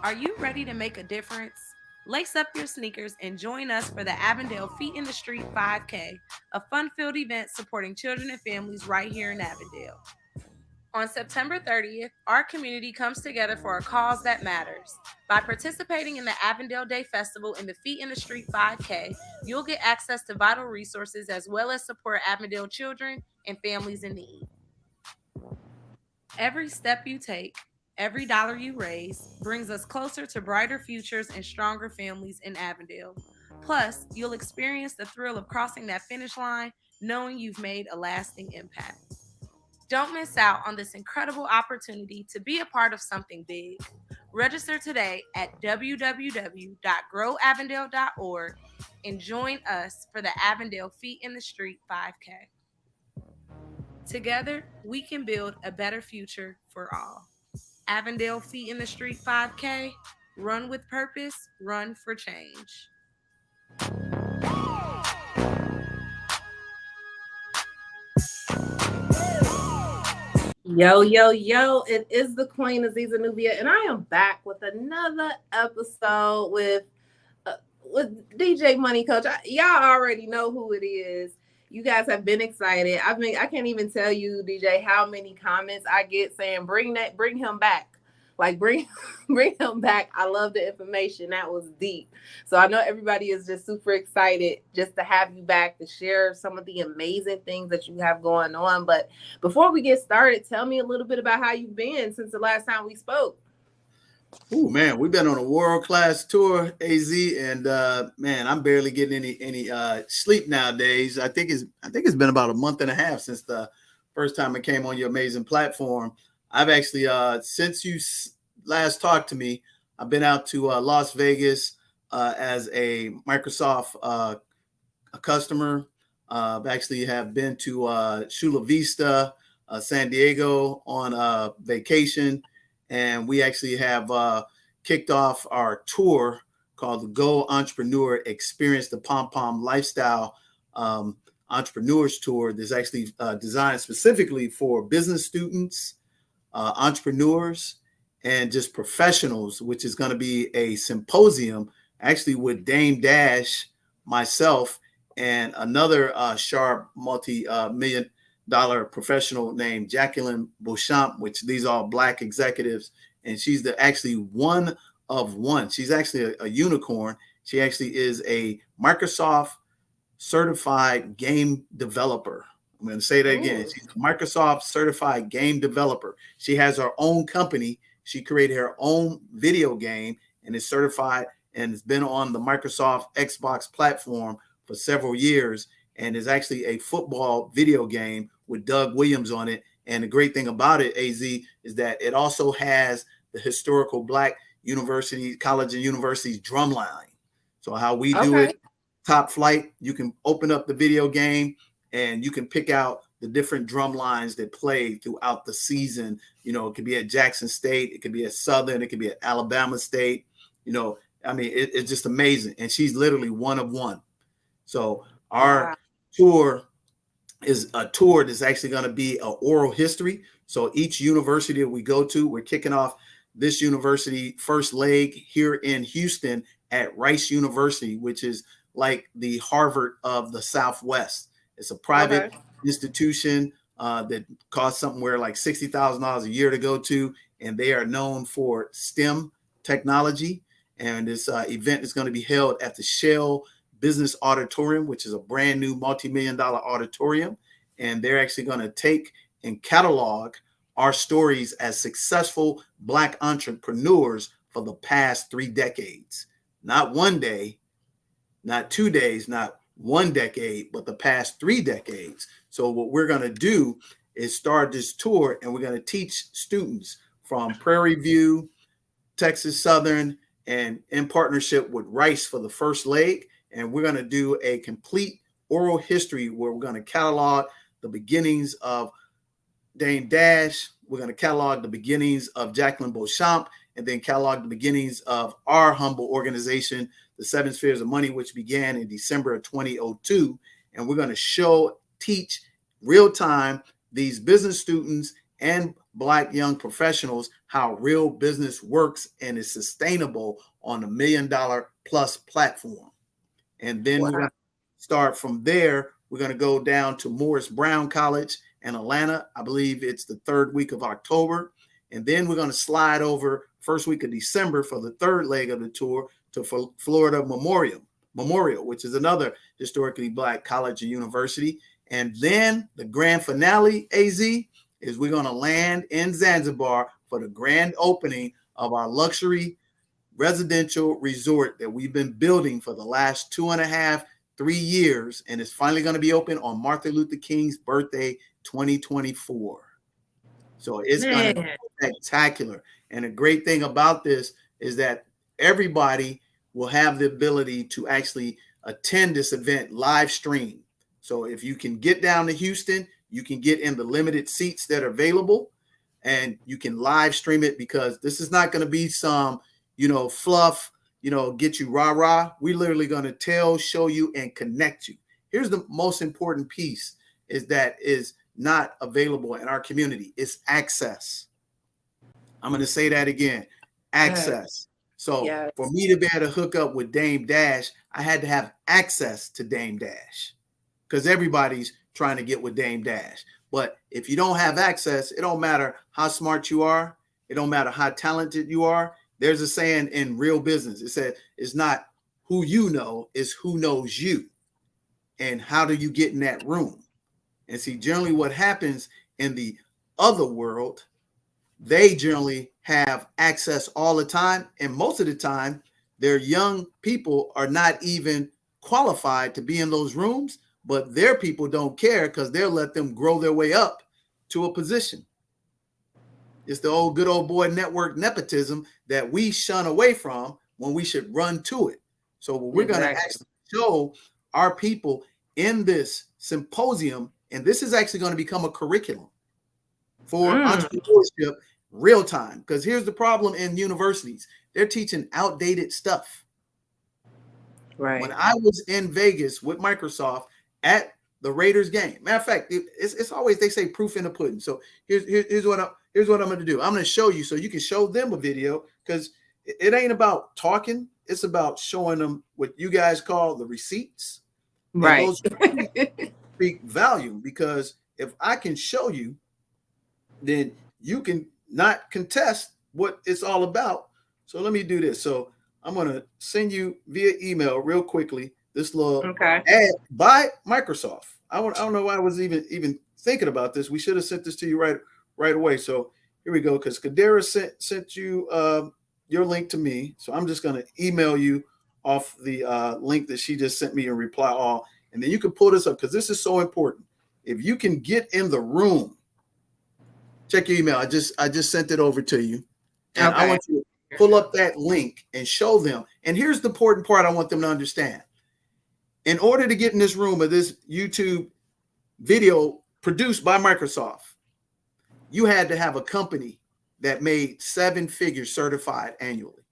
Are you ready to make a difference? Lace up your sneakers and join us for the Avondale Feet in the Street 5K, a fun-filled event supporting children and families right here in Avondale. On September 30th, our community comes together for a cause that matters. By participating in the Avondale Day Festival and the Feet in the Street 5K, you'll get access to vital resources as well as support Avondale children and families in need. Every step you take, every dollar you raise, brings us closer to brighter futures and stronger families in Avondale. Plus, you'll experience the thrill of crossing that finish line knowing you've made a lasting impact. Don't miss out on this incredible opportunity to be a part of something big. Register today at www.growavondale.org and join us for the Avondale Feet in the Street 5K. Together, we can build a better future for all. Avondale Feet in the Street 5K, run with purpose, run for change. Yo, yo, yo, it is the Queen Aziza Nubia, and I am back with another episode with DJ Money Coach. Y'all already know who it is. You guys have been excited. I can't even tell you, DJ, how many comments I get saying, bring him back. Like bring him back. I love the information. That was deep. So I know everybody is just super excited just to have you back to share some of the amazing things that you have going on. But before we get started, tell me a little bit about how you've been since the last time we spoke. Oh man, we've been on a world-class tour, AZ, and man, I'm barely getting any sleep nowadays. I think it's been about a month and a half since the first time I came on your amazing platform. I've actually since you last talked to me, I've been out to Las Vegas as a Microsoft a customer. Actually have been to Chula Vista, San Diego on vacation. And we actually have kicked off our tour called the Go Entrepreneur Experience the Pom Pom Lifestyle Entrepreneurs Tour. That's actually designed specifically for business students, entrepreneurs, and just professionals, which is going to be a symposium actually with Dame Dash, myself, and another sharp multi-million dollar professional named Jacqueline Beauchamp, which these are Black executives. And she's actually one of one. She's actually a unicorn. She actually is a Microsoft certified game developer. I'm going to say that again. She's a Microsoft certified game developer. She has her own company. She created her own video game and is certified and has been on the Microsoft Xbox platform for several years, and is actually a football video game with Doug Williams on it. And the great thing about it, AZ, is that it also has the historical Black university, college and universities drum line. So how we do it, top flight, you can open up the video game and you can pick out the different drum lines that play throughout the season. You know, it could be at Jackson State, it could be at Southern, it could be at Alabama State. You know, I mean, it's just amazing. And she's literally one of one. So our tour is a tour that's actually going to be an oral history. So each university that we go to, we're kicking off this university first leg here in Houston at Rice University, which is like the Harvard of the Southwest. It's a private institution that costs somewhere like $60,000 a year to go to, and they are known for STEM technology. And this event is going to be held at the Shell Business Auditorium, which is a brand new multi-million-dollar auditorium. And they're actually going to take and catalog our stories as successful Black entrepreneurs for the past 3 decades. Not one day, not 2 days, not 1 decade, but the past 3 decades. So what we're going to do is start this tour, and we're going to teach students from Prairie View, Texas Southern, and in partnership with Rice for the first leg. And we're going to do a complete oral history where we're going to catalog the beginnings of Dame Dash. We're going to catalog the beginnings of Jacqueline Beauchamp, and then catalog the beginnings of our humble organization, the 7 Spheres of Money, which began in December of 2002. And we're going to teach real time these business students and Black young professionals how real business works and is sustainable on the $1 Million Plus platform. And then we're going to start from there. We're going to go down to Morris Brown College in Atlanta. I believe it's the third week of October. And then we're going to slide over first week of December for the third leg of the tour to Florida Memorial, which is another historically Black college and university. And then the grand finale, AZ, is we're going to land in Zanzibar for the grand opening of our luxury residential resort that we've been building for the last 2.5, 3 years. And it's finally going to be open on Martin Luther King's birthday, 2024. So it's going to be spectacular. And the great thing about this is that everybody will have the ability to actually attend this event live stream. So if you can get down to Houston, you can get in the limited seats that are available and you can live stream it, because this is not going to be some, fluff, get you rah-rah. We're literally going to tell, show you, and connect you. Here's the most important piece is not available in our community. It's access. I'm going to say that again, access. So for me to be able to hook up with Dame Dash, I had to have access to Dame Dash, because everybody's trying to get with Dame Dash. But if you don't have access, it don't matter how smart you are. It don't matter how talented you are. There's a saying in real business. It said, it's not who you know, it's who knows you. And how do you get in that room? And see, generally what happens in the other world, they generally have access all the time. And most of the time, their young people are not even qualified to be in those rooms, but their people don't care because they'll let them grow their way up to a position. It's the good old boy network nepotism that we shun away from when we should run to it. So we're going to actually show our people in this symposium, and this is actually going to become a curriculum for entrepreneurship real time. Because here's the problem in universities. They're teaching outdated stuff. Right. When I was in Vegas with Microsoft at the Raiders game, matter of fact, it's always, they say proof in the pudding. So here's what I'm going to do. I'm going to show you so you can show them a video, because it ain't about talking. It's about showing them what you guys call the receipts. Right. Those speak volume, because if I can show you, then you can not contest what it's all about. So let me do this. So I'm going to send you via email real quickly this little ad by Microsoft. I don't know why I was even thinking about this. We should have sent this to you right away. So here we go, because Kadera sent you your link to me. So I'm just going to email you off the link that she just sent me and reply all. And then you can pull this up, because this is so important. If you can get in the room, check your email. I just sent it over to you. And I want you to pull up that link and show them. And here's the important part I want them to understand. In order to get in this room of this YouTube video produced by Microsoft, you had to have a company that made 7 figures certified annually.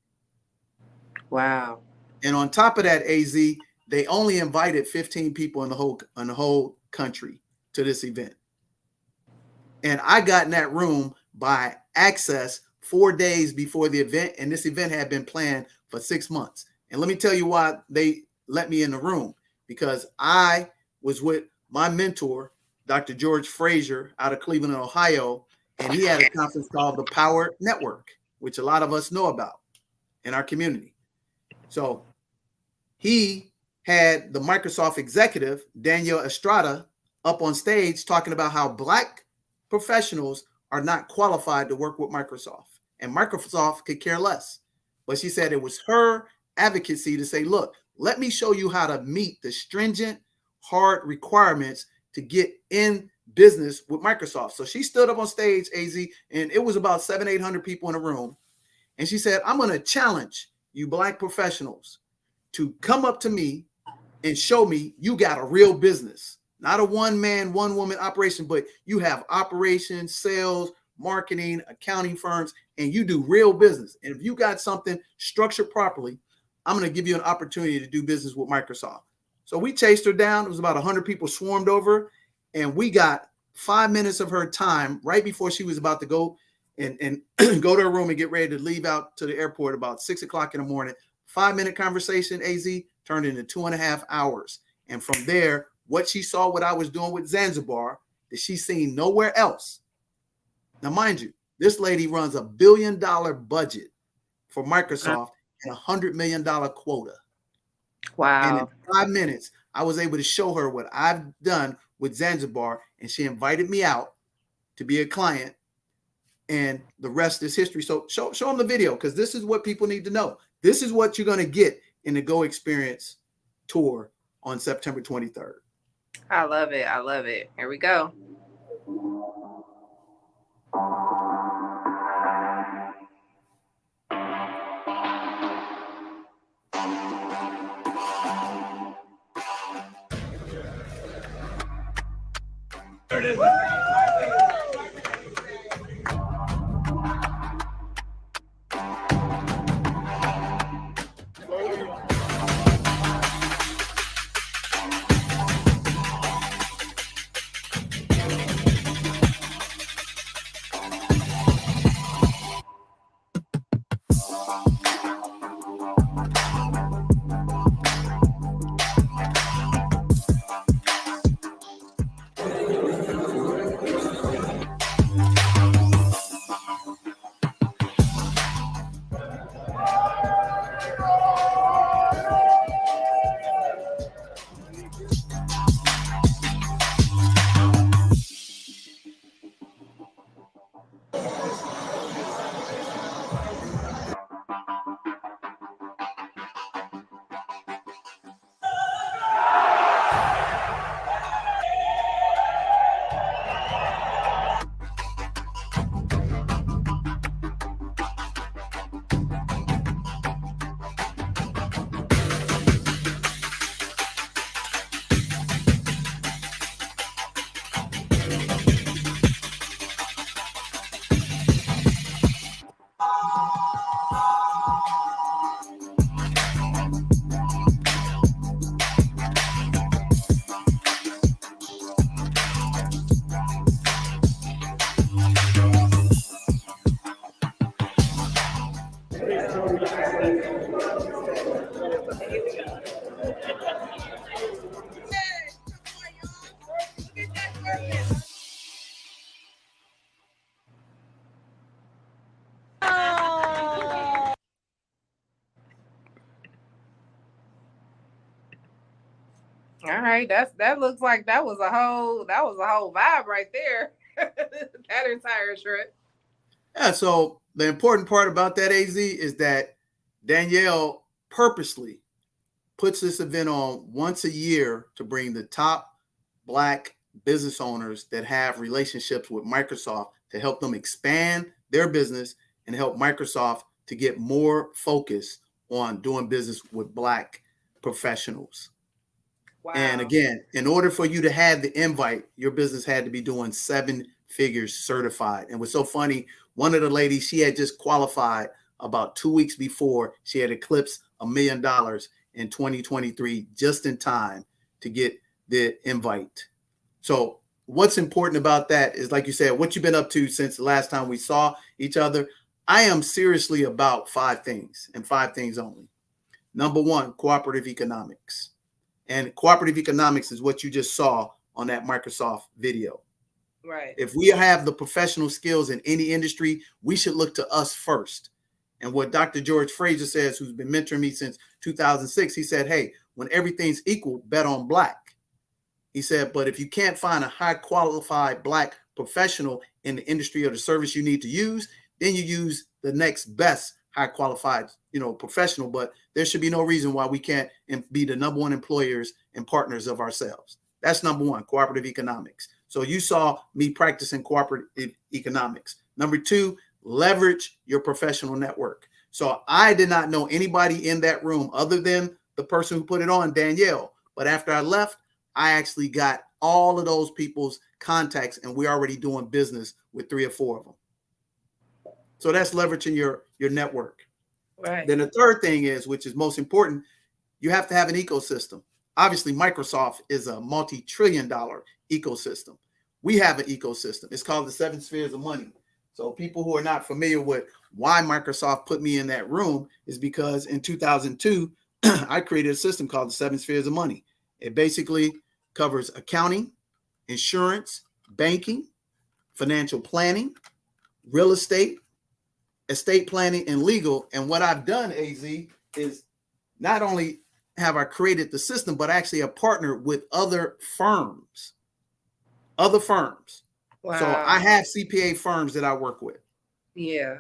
Wow. And on top of that, AZ, they only invited 15 people in the whole country to this event. And I got in that room by access 4 days before the event. And this event had been planned for 6 months. And let me tell you why they let me in the room, because I was with my mentor, Dr. George Frazier, out of Cleveland, Ohio. And he had a conference called the Power Network, which a lot of us know about in our community. So he had the Microsoft executive, Daniel Estrada, up on stage talking about how Black professionals are not qualified to work with Microsoft, and Microsoft could care less. But she said it was her advocacy to say, look, let me show you how to meet the stringent, hard requirements to get in business with Microsoft. So she stood up on stage, AZ, and it was about 700-800 people in the room. And she said, I'm going to challenge you Black professionals to come up to me and show me you got a real business, not a one-man, one-woman operation, but you have operations, sales, marketing, accounting firms, and you do real business. And if you got something structured properly, I'm going to give you an opportunity to do business with Microsoft. So we chased her down. It was about 100 people swarmed over, and we got 5 minutes of her time right before she was about to go and go to her room and get ready to leave out to the airport about 6 o'clock in the morning. 5-minute conversation, AZ, turned into 2.5 hours. And from there, what she saw, what I was doing with Zanzibar, that she's seen nowhere else. Now, mind you, this lady runs $1 billion budget for Microsoft and $100 million quota. Wow. And in 5 minutes, I was able to show her what I've done with Zanzibar, and she invited me out to be a client, and the rest is history. So show them the video, because this is what people need to know. This is what you're going to get in the Go Experience tour on September 23rd. I love it. I love it. Here we go. There it is. All right, that looks like that was a whole vibe right there. That entire trip. Yeah, so the important part about that, AZ, is that Danielle purposely puts this event on once a year to bring the top Black business owners that have relationships with Microsoft to help them expand their business and help Microsoft to get more focus on doing business with Black professionals. Wow. And again, in order for you to have the invite, your business had to be doing 7 figures certified. And what's so funny, one of the ladies, she had just qualified about 2 weeks before. She had eclipsed $1 million in 2023, just in time to get the invite. So what's important about that is, like you said, what you've been up to since the last time we saw each other. I am seriously about 5 things, and 5 things only. Number 1, cooperative economics. And cooperative economics is what you just saw on that Microsoft video. Right. If we have the professional skills in any industry, we should look to us first. And what Dr. George Fraser says, who's been mentoring me since 2006, he said, hey, when everything's equal, bet on Black. He said, but if you can't find a high qualified Black professional in the industry or the service you need to use, then you use the next best high qualified, professional. But there should be no reason why we can't be the number 1 employers and partners of ourselves. That's number 1, cooperative economics. So you saw me practicing cooperative economics. Number 2, leverage your professional network. So I did not know anybody in that room other than the person who put it on, Danielle. But after I left, I actually got all of those people's contacts, and we're already doing business with 3 or 4 of them. So that's leveraging your network. Right. Then the third thing is, which is most important, you have to have an ecosystem. Obviously, Microsoft is a multi-trillion-dollar ecosystem. we have an ecosystem. It's called the 7 spheres of money. So people who are not familiar with why Microsoft put me in that room is because in 2002, I created a system called the 7 spheres of money. It basically covers accounting, insurance, banking, financial planning, real estate, estate planning, and legal. And what I've done, AZ, is not only have I created the system, but actually a partner with other firms. Wow. So I have CPA firms that I work with. Yeah.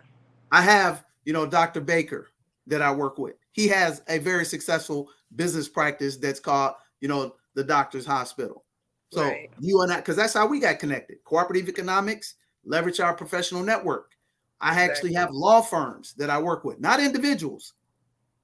I have, Dr. Baker that I work with. He has a very successful business practice that's called, the Doctor's Hospital. So right. You and I, because that's how we got connected. Cooperative economics, leverage our professional network. I actually have law firms that I work with, not individuals,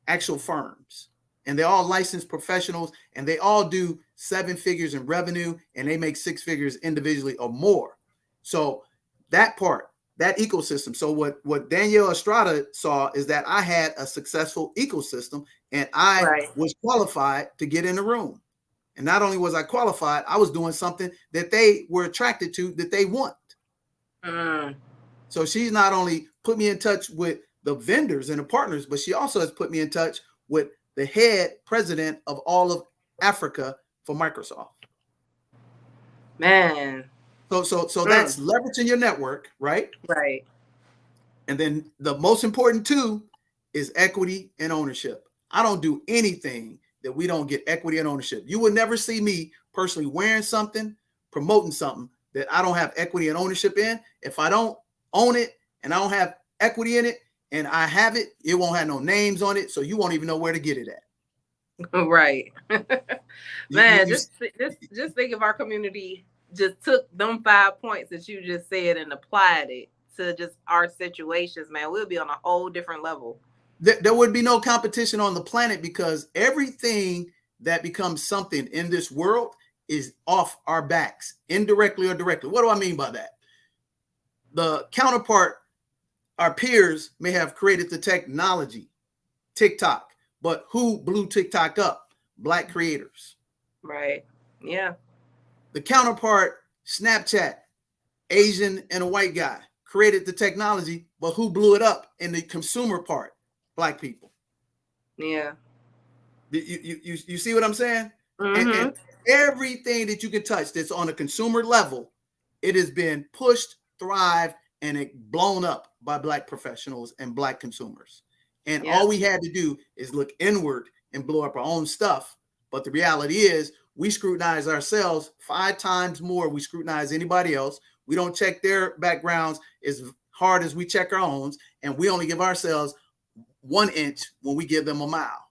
actual firms. And they're all licensed professionals, and they all do 7 figures in revenue, and they make 6 figures individually or more. So that part, that ecosystem. So what Danielle Estrada saw is that I had a successful ecosystem, and I was qualified to get in the room. And not only was I qualified, I was doing something that they were attracted to, that they want. So she's not only put me in touch with the vendors and the partners, but she also has put me in touch with the head president of all of Africa for Microsoft. Man. So that's leveraging your network, right? Right. And then the most important too is equity and ownership. I don't do anything that we don't get equity and ownership. You will never see me personally wearing something, promoting something that I don't have equity and ownership in. If I don't own it and I don't have equity in it and I have it, it won't have no names on it. So you won't even know where to get it at. Right. Man, just think if our community just took them 5 points that you just said and applied it to just our situations, man, we'll be on a whole different level. There would be no competition on the planet, because everything that becomes something in this world is off our backs, indirectly or directly. What do I mean by that? The counterpart, our peers, may have created the technology, TikTok, but who blew TikTok up? Black creators. Right. Yeah. The counterpart, Snapchat, Asian and a white guy, created the technology, but who blew it up in the consumer part? Black people. Yeah. You see what I'm saying? Mm-hmm. And everything that you can touch that's on a consumer level, it has been pushed, thrived, and it blown up by Black professionals and Black consumers. And all we had to do is look inward and blow up our own stuff. But the reality is, we scrutinize ourselves 5 times more we scrutinize anybody else. We don't check their backgrounds as hard as we check our own, and we only give ourselves 1 inch when we give them a mile.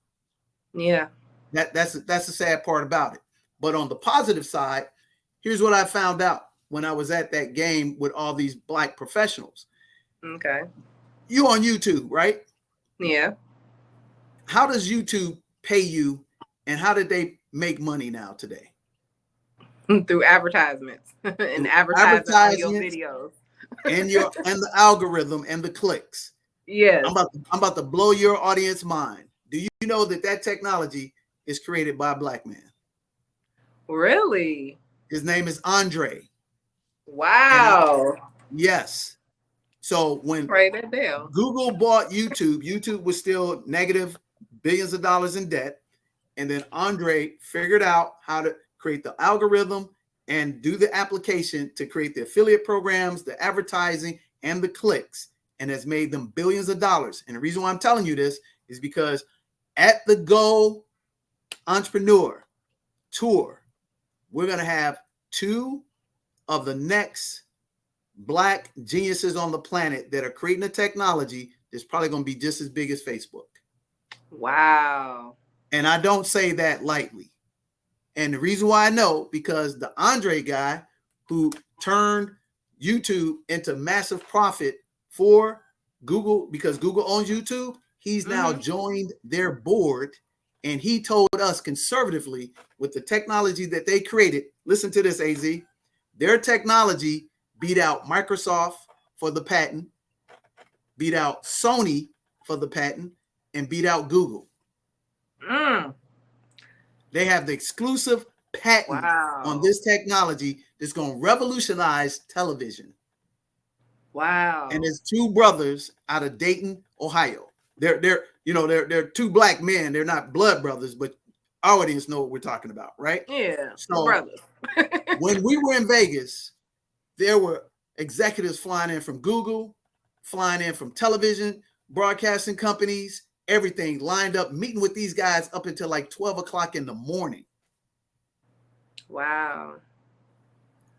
Yeah. That's the sad part about it. But on the positive side, here's what I found out when I was at that game with all these Black professionals. Okay. You on YouTube, right? Yeah. How does YouTube pay you, and how did they make money now today? Through advertisements and advertising on your videos. and the algorithm and the clicks. Yes. I'm about to blow your audience mind. Do you know that technology is created by a Black man? Really? His name is Andre. Wow. Yes. So when Google bought YouTube, YouTube was still negative billions of dollars in debt. And then Andre figured out how to create the algorithm and do the application to create the affiliate programs, the advertising, and the clicks, and has made them billions of dollars. And the reason why I'm telling you this is because at the Go Entrepreneur Tour, we're going to have 2 of the next Black geniuses on the planet that are creating a technology that's probably going to be just as big as Facebook. Wow. And I don't say that lightly. And the reason why I know, because the Andre guy who turned YouTube into massive profit for Google, because Google owns YouTube, he's now joined their board, and he told us conservatively, with the technology that they created, listen to this, AZ, their technology beat out Microsoft for the patent, beat out Sony for the patent, and beat out Google. They have the exclusive patent on Wow. this technology that's going to revolutionize television. Wow. And it's two brothers out of Dayton, Ohio. They're two black men. They're not blood brothers, but our audience know what we're talking about, right? Yeah, So brothers. when we were in Vegas, there were executives flying in from Google, flying in from television, broadcasting companies, everything lined up, meeting with these guys up until like 12 o'clock in the morning. Wow.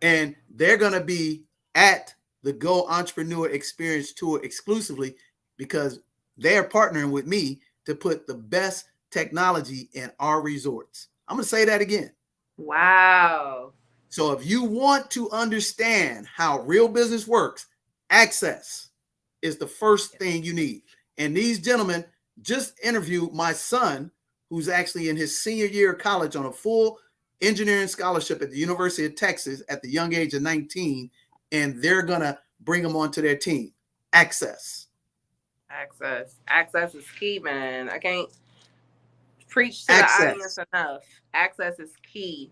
And they're going to be at the Go Entrepreneur Experience Tour exclusively because they're partnering with me to put the best technology in our resorts. I'm going to say that again. Wow. So if you want to understand how real business works, access is the first thing you need. And these gentlemen just interviewed my son, who's actually in his senior year of college on a full engineering scholarship at the University of Texas at the young age of 19, and they're going to bring him onto their team. Access. Access is key, man. I can't preach to Access. the audience enough. Access is key.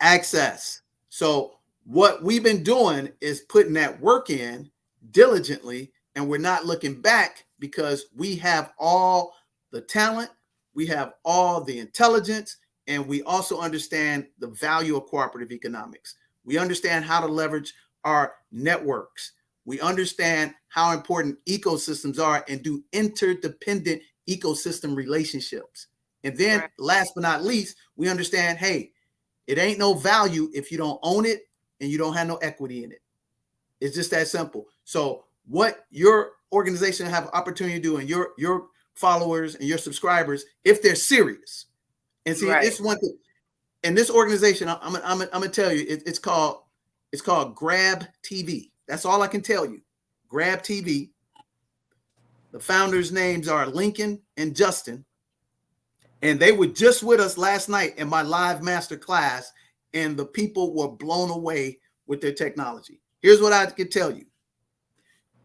Access. So what we've been doing is putting that work in diligently, and we're not looking back because we have all the talent, we have all the intelligence, and we also understand the value of cooperative economics. We understand how to leverage our networks. We understand how important ecosystems are and do interdependent ecosystem relationships. And then last but not least, we understand, hey, it ain't no value if you don't own it and you don't have no equity in it. It's just that simple. So what your organization have opportunity to do, and your followers and your subscribers, if they're serious, and see, this one thing, and this organization, I'm gonna tell you, it's called Grab TV. That's all I can tell you. Grab TV. The founders' names are Lincoln and Justin. And they were just with us last night in my live master class, and the people were blown away with their technology. Here's what I can tell you.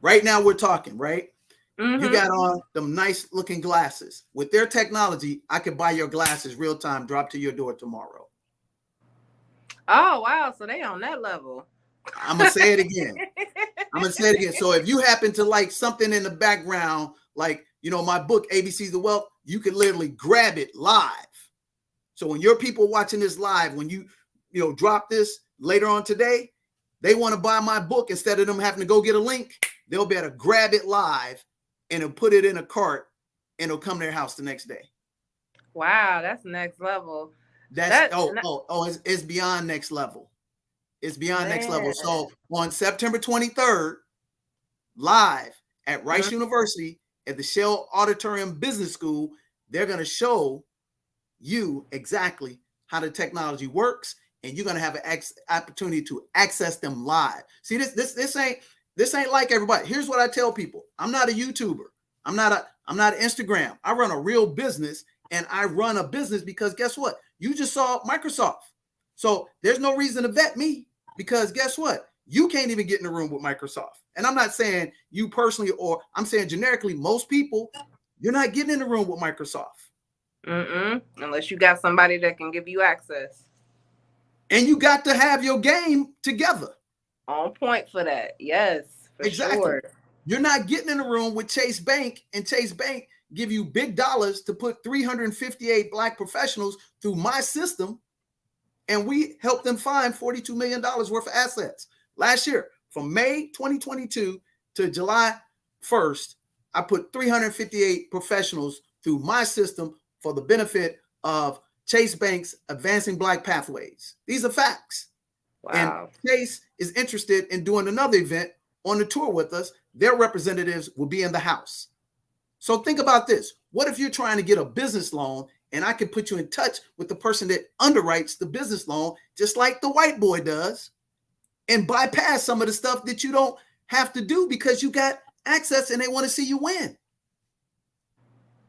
Right now we're talking, right? Mm-hmm. You got on them nice looking glasses. With their technology, I could buy your glasses real time, drop to your door tomorrow. Oh, wow. So they on that level. I'm going to say it again. So if you happen to like something in the background, like, my book, ABCs of Wealth, you can literally grab it live. So when your people watching this live, when you drop this later on today, they want to buy my book, instead of them having to go get a link, they'll be able to grab it live and it'll put it in a cart and it'll come to their house the next day. Wow, that's next level. It's beyond next level. It's beyond next level. So on September 23rd, live at Rice University at the Shell Auditorium Business School, they're going to show you exactly how the technology works, and you're going to have an opportunity to access them live. See, this ain't like everybody. Here's what I tell people. I'm not a YouTuber. I'm not Instagram. I run a real business, and I run a business because guess what? You just saw Microsoft. So there's no reason to vet me, because guess what? You can't even get in the room with Microsoft. And I'm not saying you personally, or I'm saying generically, most people, you're not getting in the room with Microsoft. Unless you got somebody that can give you access. And you got to have your game together. On point for that. Yes, for sure. You're not getting in the room with Chase Bank, and Chase Bank give you big dollars to put 358 Black professionals through my system, and we helped them find $42 million worth of assets. Last year, from May 2022 to July 1st, I put 358 professionals through my system for the benefit of Chase Bank's Advancing Black Pathways. These are facts. Wow. And Chase is interested in doing another event on the tour with us. Their representatives will be in the house. So think about this. What if you're trying to get a business loan, and I can put you in touch with the person that underwrites the business loan, just like the white boy does, and bypass some of the stuff that you don't have to do because you got access and they want to see you win.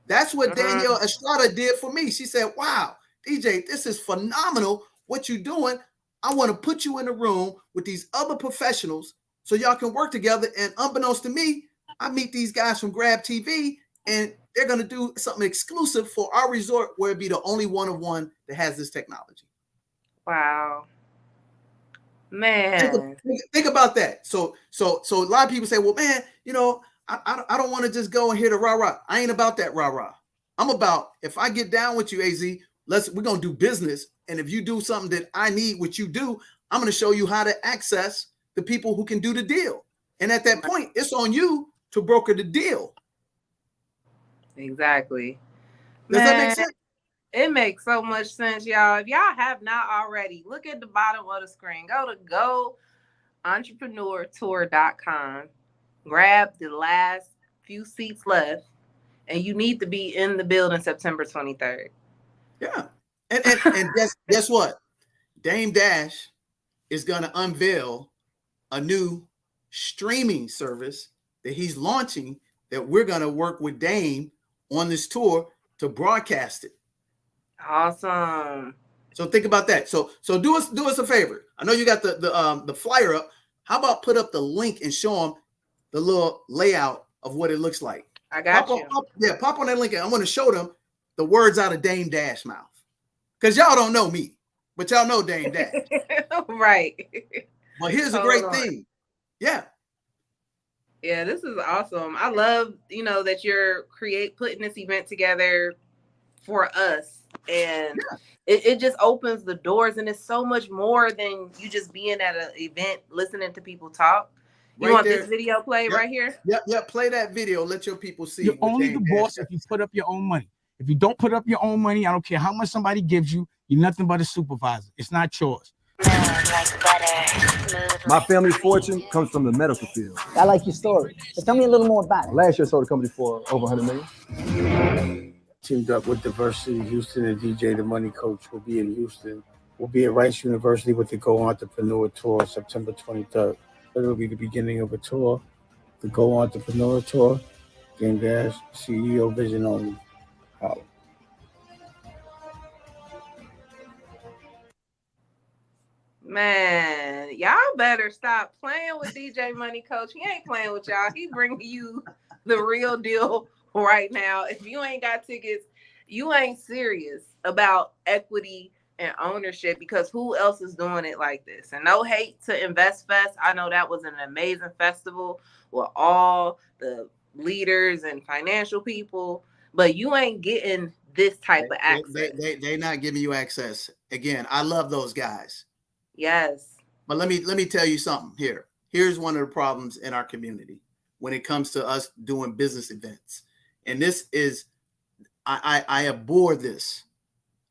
That's what Danielle Estrada did for me. She said, wow, DJ, this is phenomenal what you're doing. I want to put you in a room with these other professionals so y'all can work together. And unbeknownst to me, I meet these guys from Grab TV, and they're going to do something exclusive for our resort where it'd be the only one of one that has this technology. Wow. Man. Think about that. So a lot of people say, well, man, I don't want to just go and hear the rah-rah. I ain't about that rah-rah. I'm about, if I get down with you, AZ, we're going to do business. And if you do something that I need, what you do, I'm going to show you how to access the people who can do the deal. And at that point, it's on you to broker the deal. Exactly. Does that make sense? It makes so much sense, y'all. If y'all have not already, look at the bottom of the screen. Go to goentrepreneurtour.com. Grab the last few seats left, and you need to be in the building September 23rd. Yeah. And guess what? Dame Dash is going to unveil a new streaming service that he's launching that we're going to work with Dame on this tour to broadcast it. Awesome. So think about that. So do us a favor. I know you got the flyer up. How about put up the link and show them the little layout of what it looks like? I got you. Pop on that link. And I want to show them the words out of Dame Dash mouth. Because y'all don't know me, but y'all know Dame Dash. Right. But here's a great thing. Yeah. Yeah, this is awesome. I love, that you're putting this event together for us. And it just opens the doors, and it's so much more than you just being at an event listening to people talk. You want this video played right here? Yep. Play that video. Let your people see. You're only the boss if you put up your own money. If you don't put up your own money, I don't care how much somebody gives you, you're nothing but a supervisor. It's not yours. My family's fortune comes from the medical field. I like your story. So tell me a little more about it. Last year, I sold the company for over $100 million. Teamed up with DiverseCiti Houston, and DJ the Money Coach will be in Houston. We'll be at Rice University with the Go Entrepreneur Tour September 23rd. It'll be the beginning of a tour, the Go Entrepreneur Tour, Dame Dash, CEO Vision Only. Holla. Man, y'all better stop playing with DJ Money Coach. He ain't playing with y'all. He bringing you the real deal right now. If you ain't got tickets, you ain't serious about equity and ownership, because who else is doing it like this? And no hate to Invest Fest. I know that was an amazing festival with all the leaders and financial people, but you ain't getting this type of access. They're not giving you access. Again, I love those guys. Yes. But let me tell you something here. Here's one of the problems in our community when it comes to us doing business events. And this is, I abhor this.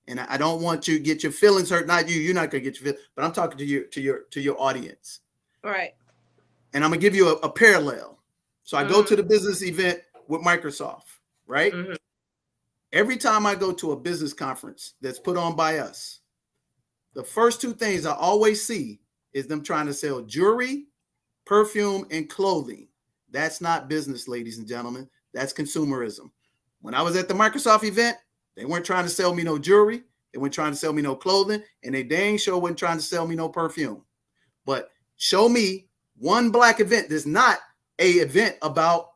And I don't want you to get your feelings hurt. Not you. You're not going to get your feelings. But I'm talking to your audience. Right. And I'm going to give you a parallel. So I go to the business event with Microsoft, right? Mm-hmm. Every time I go to a business conference that's put on by us, the first two things I always see is them trying to sell jewelry, perfume, and clothing. That's not business, ladies and gentlemen. That's consumerism. When I was at the Microsoft event, they weren't trying to sell me no jewelry. They weren't trying to sell me no clothing. And they dang sure wasn't trying to sell me no perfume. But show me one black event that's not a event about,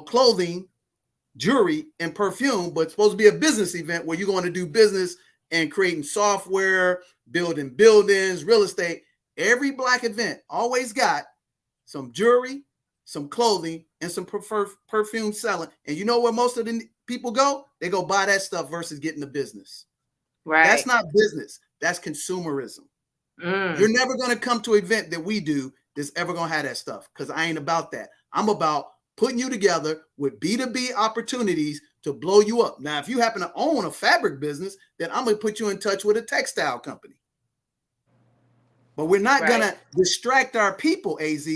clothing, jewelry, and perfume, but it's supposed to be a business event where you're going to do business and creating software, building buildings, real estate. Every black event always got some jewelry, some clothing, and some perfume selling. And you know where most of the people go? They go buy that stuff versus getting the business. Right. That's not business. That's consumerism. You're never going to come to an event that we do that's ever going to have that stuff, because I ain't about that. I'm about putting you together with B2B opportunities to blow you up. Now, if you happen to own a fabric business, then I'm going to put you in touch with a textile company. But we're not going to distract our people, AZ,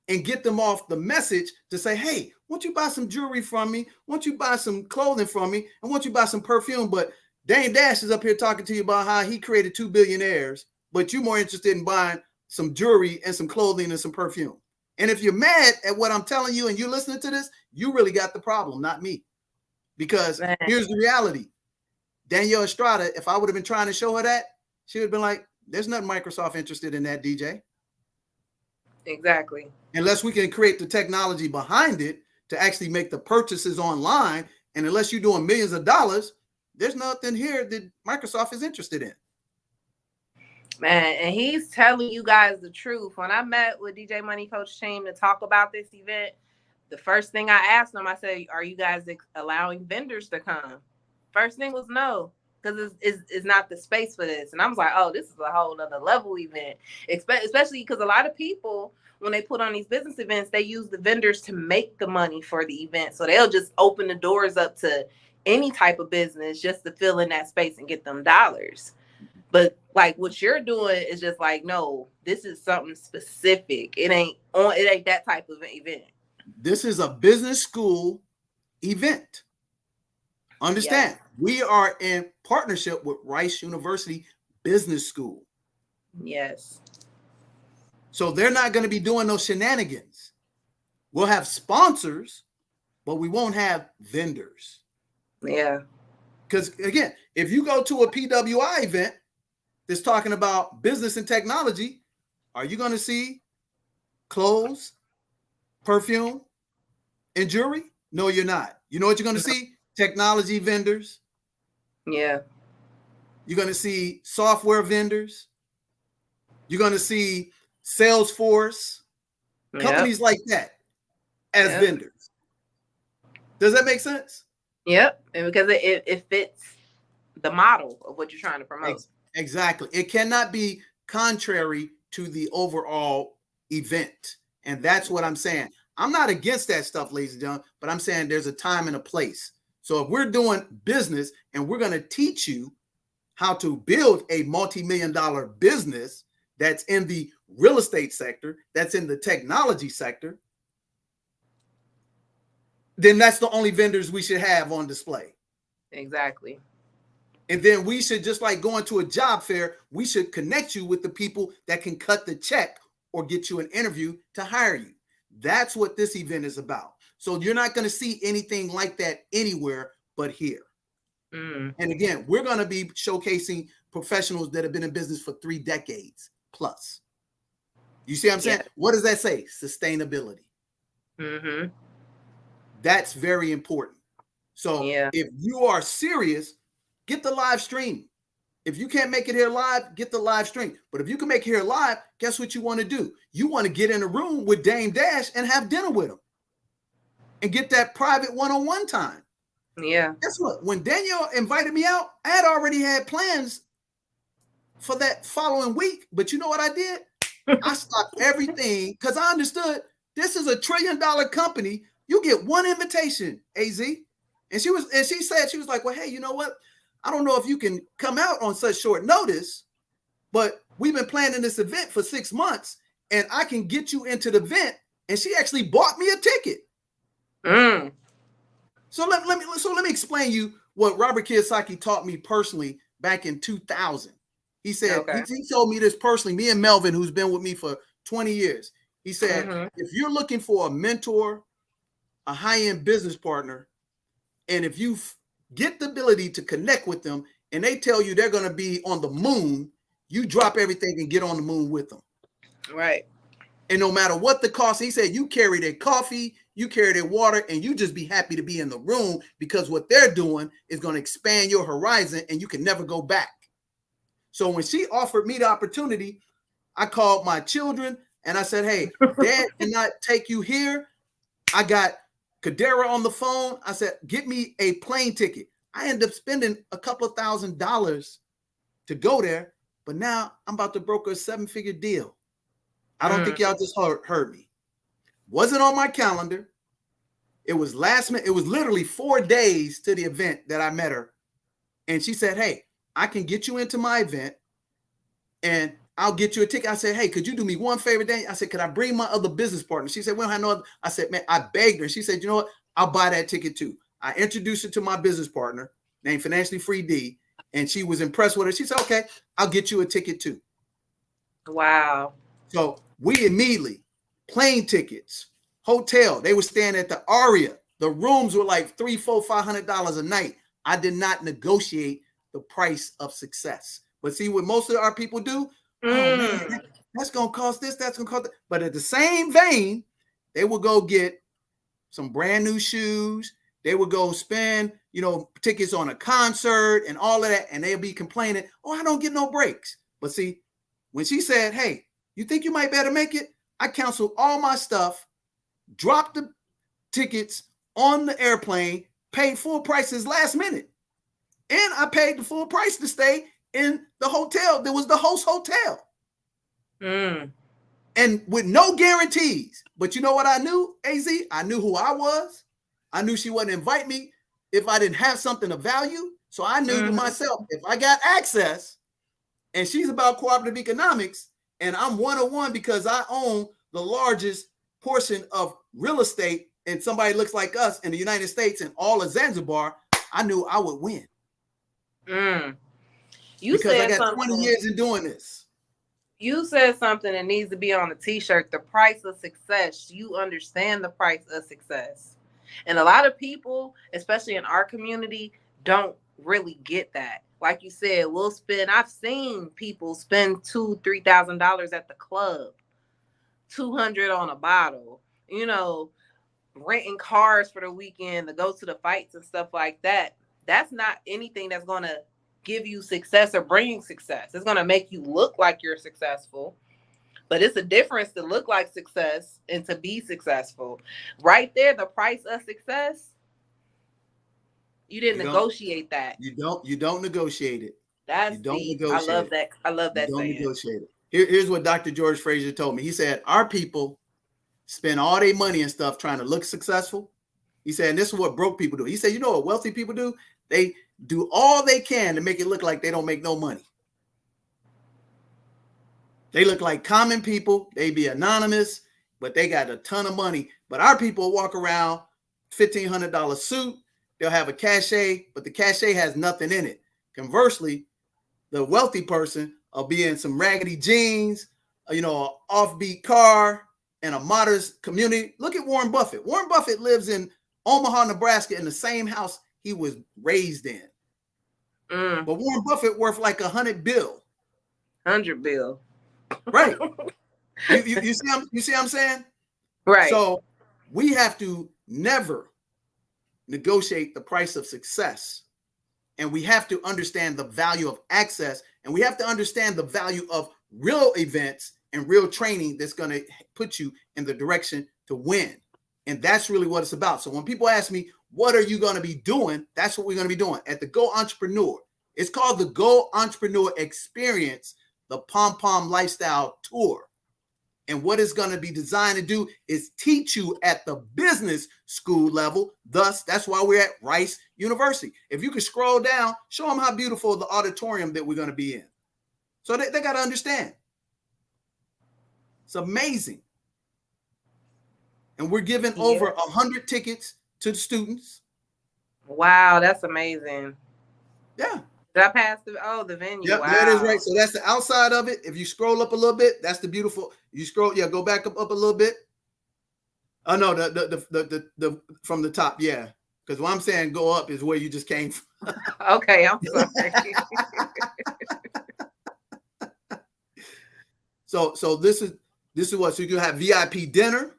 and get them off the message to say, hey, won't you buy some jewelry from me? Won't you buy some clothing from me? And won't you buy some perfume? But Dame Dash is up here talking to you about how he created 2 billionaires, but you're more interested in buying some jewelry and some clothing and some perfume. And if you're mad at what I'm telling you and you're listening to this, you really got the problem, not me. Because here's the reality. Danielle Estrada, if I would have been trying to show her that, she would have been like, there's nothing Microsoft interested in that, DJ. Exactly. Unless we can create the technology behind it to actually make the purchases online. And unless you're doing millions of dollars, there's nothing here that Microsoft is interested in. Man, and he's telling you guys the truth. When I met with DJ Money Coach team to talk about this event, the first thing I asked them, I said, "Are you guys allowing vendors to come?" First thing was no, because it's not the space for this. And I was like, "Oh, this is a whole other level event," especially because a lot of people, when they put on these business events, they use the vendors to make the money for the event. So they'll just open the doors up to any type of business just to fill in that space and get them dollars. But like what you're doing is just like, no, this is something specific. It ain't that type of event. This is a business school event. Understand, yes. We are in partnership with Rice University Business School. Yes. So they're not going to be doing those shenanigans. We'll have sponsors, but we won't have vendors. Yeah. Because again, if you go to a PWI event that's talking about business and technology, are you going to see clothes, perfume, and jewelry? No, you're not. You know what you're going to see? Technology vendors. Yeah. You're going to see software vendors. You're going to see Salesforce, companies like that as vendors. Does that make sense? Yep. And because it fits the model of what you're trying to promote. Exactly. It cannot be contrary to the overall event. And that's what I'm saying. I'm not against that stuff, ladies and gentlemen, but I'm saying there's a time and a place. So if we're doing business and we're going to teach you how to build a multi-million-dollar business that's in the real estate sector, that's in the technology sector, then that's the only vendors we should have on display. Exactly. And then we should, just like going to a job fair, we should connect you with the people that can cut the check or get you an interview to hire you. That's what this event is about. So you're not going to see anything like that anywhere but here. And again, we're going to be showcasing professionals that have been in business for 3 decades plus. You see what I'm saying? What does that say? Sustainability. That's very important. So if you are serious, get the live stream. If you can't make it here live, get the live stream. But if you can make it here live, guess what you want to do? You want to get in a room with Dame Dash and have dinner with him and get that private one-on-one time. Yeah. Guess what? When Danielle invited me out, I had already had plans for that following week. But you know what I did? I stopped everything because I understood this is $1 trillion company. You get one invitation, AZ. And she said, she was like, well, hey, you know what? I don't know if you can come out on such short notice, but we've been planning this event for 6 months and I can get you into the event. And she actually bought me a ticket. So let me explain you what Robert Kiyosaki taught me personally back in 2000. He said, he told me this personally, me and Melvin, who's been with me for 20 years. He said, if you're looking for a mentor, a high-end business partner, and if you get the ability to connect with them and they tell you they're going to be on the moon, you drop everything and get on the moon with them. Right. And no matter what the cost, he said, you carry their coffee, you carry their water, and you just be happy to be in the room because what they're doing is going to expand your horizon and you can never go back. So when she offered me the opportunity, I called my children and I said, hey, Dad cannot take you here. I got Kadera on the phone. I said, get me a plane ticket. I ended up spending a couple of $1,000s to go there, but now I'm about to broker a 7-figure deal. I don't think y'all just heard me. Wasn't on my calendar. It was last minute. It was literally 4 days to the event that I met her. And she said, hey, I can get you into my event and I'll get you a ticket. I said, hey, could you do me one favor, Daniel? I said, could I bring my other business partner? She said, well, I know. I said, man, I begged her. She said, you know what? I'll buy that ticket too. I introduced her to my business partner named Financially Free D, and she was impressed with her. She said, okay, I'll get you a ticket too. Wow. So we immediately, plane tickets, hotel. They were staying at the Aria. The rooms were like $300, $400, $500 a night. I did not negotiate the price of success. But see what most of our people do? Oh man, that's gonna cost this, that's gonna cost that. But at the same vein, they will go get some brand new shoes. They will go spend, tickets on a concert and all of that, and they'll be complaining, oh, I don't get no breaks. But see, when she said, hey, you think you might better make it? I canceled all my stuff, dropped the tickets on the airplane, paid full prices last minute. And I paid the full price to stay in the hotel. There was the host hotel. And with no guarantees. But you know what I knew, AZ? I knew who I was. I knew she wouldn't invite me if I didn't have something of value. So I knew to myself, if I got access and she's about cooperative economics and I'm 101 because I own the largest portion of real estate and somebody looks like us in the United States and all of Zanzibar, I knew I would win. You because said I got something. 20 years in doing this. You said something that needs to be on a t-shirt. The price of success. You understand the price of success. And a lot of people, especially in our community, don't really get that. Like you said, I've seen people spend $2,000-$3,000 at the club, $200 on a bottle, renting cars for the weekend to go to the fights and stuff like that. That's not anything that's going to give you success or bring success. It's going to make you look like you're successful, but it's a difference to look like success and to be successful. Right there, the price of success. You didn't negotiate that. You don't negotiate it. That's deep. I love that. I love that. You don't negotiate it. Here's what Dr. George Fraser told me. He said, our people spend all their money and stuff trying to look successful. He said, and this is what broke people do. He said, you know what wealthy people do? They do all they can to make it look like they don't make no money. They look like common people. They be anonymous, but they got a ton of money. But our people walk around $1,500 suit. They'll have a cachet, but the cachet has nothing in it. Conversely, the wealthy person will be in some raggedy jeans, an offbeat car, and a modest community. Look at Warren Buffett. Warren Buffett lives in Omaha, Nebraska, in the same house he was raised in. But Warren Buffett worth like $100 billion. 100 billion. Right. you see what I'm saying? Right. So we have to never negotiate the price of success. And we have to understand the value of access. And we have to understand the value of real events and real training that's going to put you in the direction to win. And that's really what it's about. So when people ask me, what are you going to be doing? That's what we're going to be doing at the Go Entrepreneur. It's called the Go Entrepreneur Experience, the Pom Pom Lifestyle Tour. And what it's going to be designed to do is teach you at the business school level. Thus, that's why we're at Rice University. If you could scroll down, show them how beautiful the auditorium that we're going to be in. So they got to understand. It's amazing. And we're giving over 100 tickets to the students. Wow, that's amazing. Yeah. Did I pass the venue? Yep, wow. That is right. So that's the outside of it. If you scroll up a little bit, that's the beautiful. You scroll, go back up a little bit. Oh no, the from the top, yeah. Because what I'm saying go up is where you just came from. Okay, I'm sorry. So this is what, so you can have VIP dinner.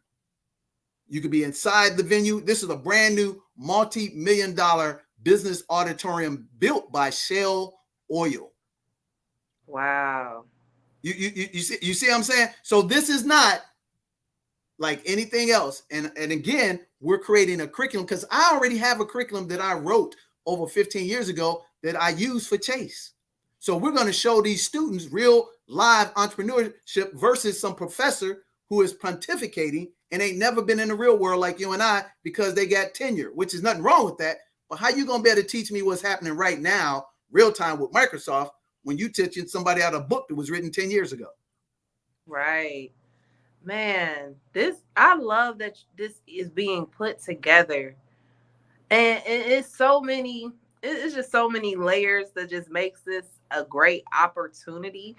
You could be inside the venue. This is a brand new multi-million-dollar business auditorium built by Shell Oil. Wow. You see what I'm saying? So this is not like anything else. And again, we're creating a curriculum because I already have a curriculum that I wrote over 15 years ago that I use for Chase. So we're going to show these students real live entrepreneurship versus some professor who is pontificating and ain't never been in the real world like you and I because they got tenure, which is nothing wrong with that. But how you going to be able to teach me what's happening right now, real time with Microsoft, when you teaching somebody out a book that was written 10 years ago? Right. Man, I love that this is being put together. And it's just so many layers that just makes this a great opportunity.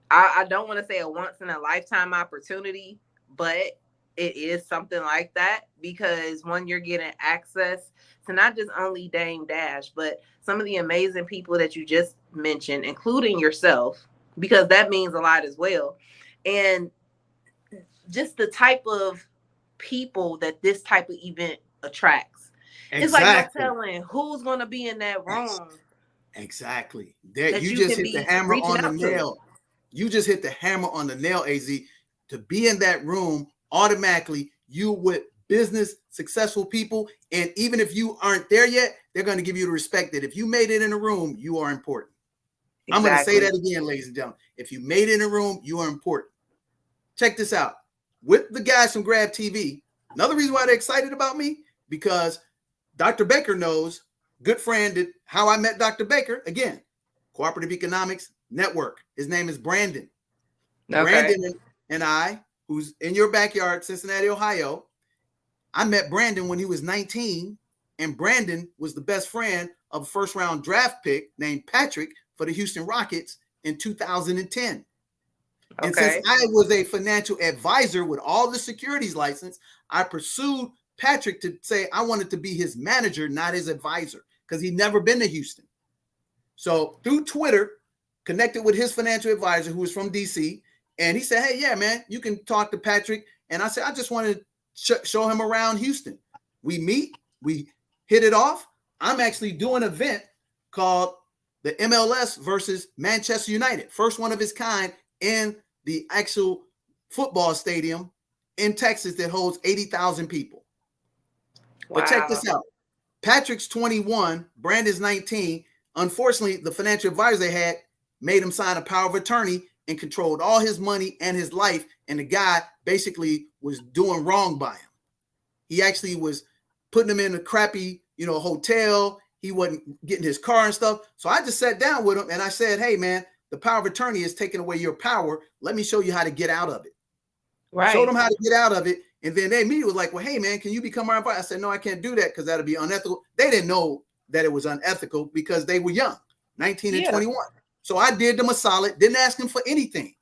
I don't want to say a once in a lifetime opportunity, but it is something like that because when you're getting access to not just only Dame Dash, but some of the amazing people that you just mentioned, including yourself, because that means a lot as well. And just the type of people that this type of event attracts. Exactly. It's like no telling who's going to be in that room. Exactly. There, you just hit the hammer on the nail. You just hit the hammer on the nail, AZ. To be in that room, automatically, you with business, successful people. And even if you aren't there yet, they're going to give you the respect that if you made it in a room, you are important. Exactly. I'm going to say that again, ladies and gentlemen. If you made it in a room, you are important. Check this out. With the guys from Grab TV, another reason why they're excited about me, because Dr. Baker knows, good friend, that how I met Dr. Baker, again, Cooperative Economics Network. His name is Brandon. Okay. Brandon and I, who's in your backyard, Cincinnati, Ohio, I met Brandon when he was 19, and Brandon was the best friend of a first-round draft pick named Patrick for the Houston Rockets in 2010. Okay. And since I was a financial advisor with all the securities license, I pursued Patrick to say I wanted to be his manager, not his advisor, because he'd never been to Houston. So through Twitter, connected with his financial advisor who was from DC, and he said, hey, yeah, man, you can talk to Patrick. And I said, I just wanted to show him around Houston. We meet, we hit it off. I'm actually doing an event called the MLS versus Manchester United, first one of its kind in the actual football stadium in Texas that holds 80,000 people. Wow. But check this out. Patrick's 21, Brandon's 19. Unfortunately, the financial advisor they had made him sign a power of attorney and controlled all his money and his life. And the guy basically was doing wrong by him. He actually was putting him in a crappy, hotel. He wasn't getting his car and stuff. So I just sat down with him and I said, hey, man, the power of attorney is taking away your power. Let me show you how to get out of it. Right. Showed them how to get out of it. And then they immediately was like, well, hey, man, can you become our advisor? I said, no, I can't do that because that'll be unethical. They didn't know that it was unethical because they were young, 19 and 21. So I did them a solid, didn't ask him for anything.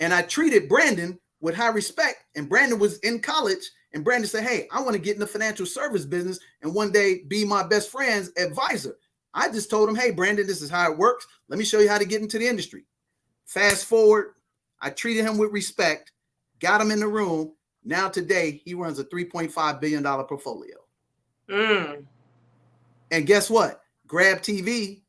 And I treated Brandon with high respect. And Brandon was in college. And Brandon said, hey, I want to get in the financial service business and one day be my best friend's advisor. I just told him, hey, Brandon, this is how it works. Let me show you how to get into the industry. Fast forward, I treated him with respect, got him in the room. Now today, he runs a $3.5 billion portfolio. And guess what? Grab TV,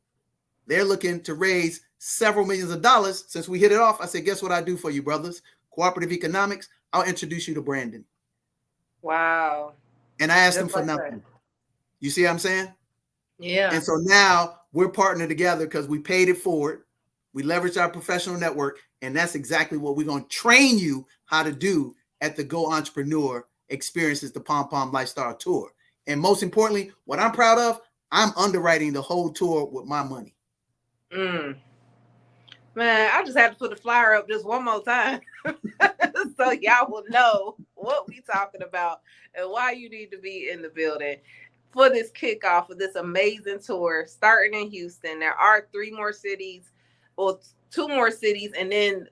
they're looking to raise several millions of dollars. Since we hit it off, I said, guess what I do for you, brothers? Cooperative Economics, I'll introduce you to Brandon. Wow. And I asked him for nothing. You see what I'm saying? Yeah. And so now we're partnering together because we paid it forward. We leveraged our professional network. And that's exactly what we're going to train you how to do at the Go Entrepreneur Experiences, the Pom Pom Lifestyle Tour. And most importantly, what I'm proud of, I'm underwriting the whole tour with my money. Man, I just have to put the flyer up just one more time so y'all will know what we talking about and why you need to be in the building for this kickoff of this amazing tour starting in Houston. There are 3 more cities or 2 more cities, and then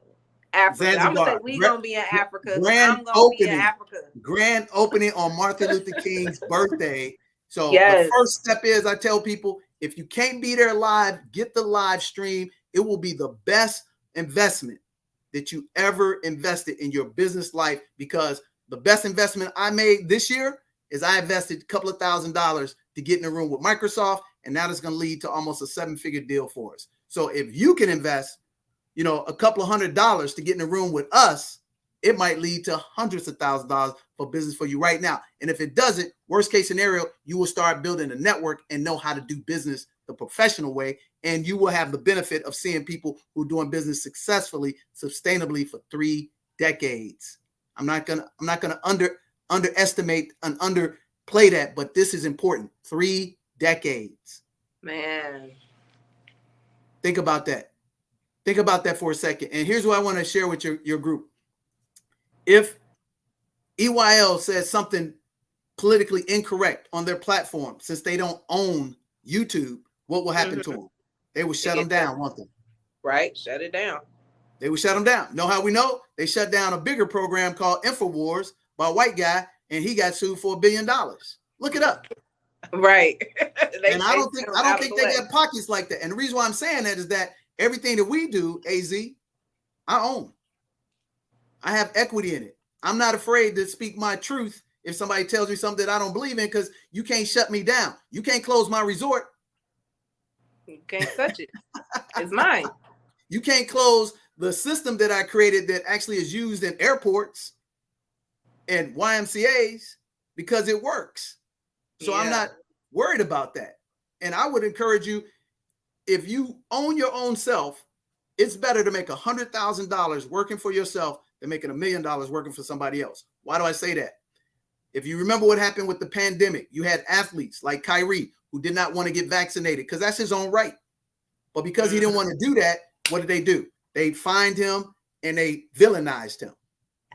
Africa. Zanzibar. I'm gonna say we're gonna be in Africa. I'm gonna be in Africa. Grand opening on Martin Luther King's birthday. So the first step is I tell people, if you can't be there live, get the live stream. It will be the best investment that you ever invested in your business life, because the best investment I made this year is I invested a couple of $1,000s to get in a room with Microsoft, and now that's going to lead to almost a 7-figure deal for us. So if you can invest, a couple of $100s to get in a room with us, it might lead to hundreds of $1,000s for business for you right now. And if it doesn't, worst case scenario, you will start building a network and know how to do business the professional way. And you will have the benefit of seeing people who are doing business successfully, sustainably for 3 decades. I'm not gonna underestimate and underplay that, but this is important. 3 decades. Man. Think about that. Think about that for a second. And here's what I want to share with your group. If EYL says something politically incorrect on their platform, since they don't own YouTube, what will happen to them? They will shut them down, won't they? Right, shut it down. They will shut them down. Know how we know? They shut down a bigger program called InfoWars by a white guy, and he got sued for $1 billion. Look it up. Right. And I don't think they get pockets like that. And the reason why I'm saying that is that everything that we do, AZ, I own. I have equity in it. I'm not afraid to speak my truth if somebody tells me something that I don't believe in, because you can't shut me down. You can't close my resort. You can't touch it. It's mine. You can't close the system that I created that actually is used in airports and YMCAs because it works. So I'm not worried about that. And I would encourage you, if you own your own self, it's better to make $100,000 working for yourself than making $1 million working for somebody else. Why do I say that? If you remember what happened with the pandemic, you had athletes like Kyrie who did not want to get vaccinated because that's his own right. But because he didn't want to do that, what did they do? They fined him and they villainized him.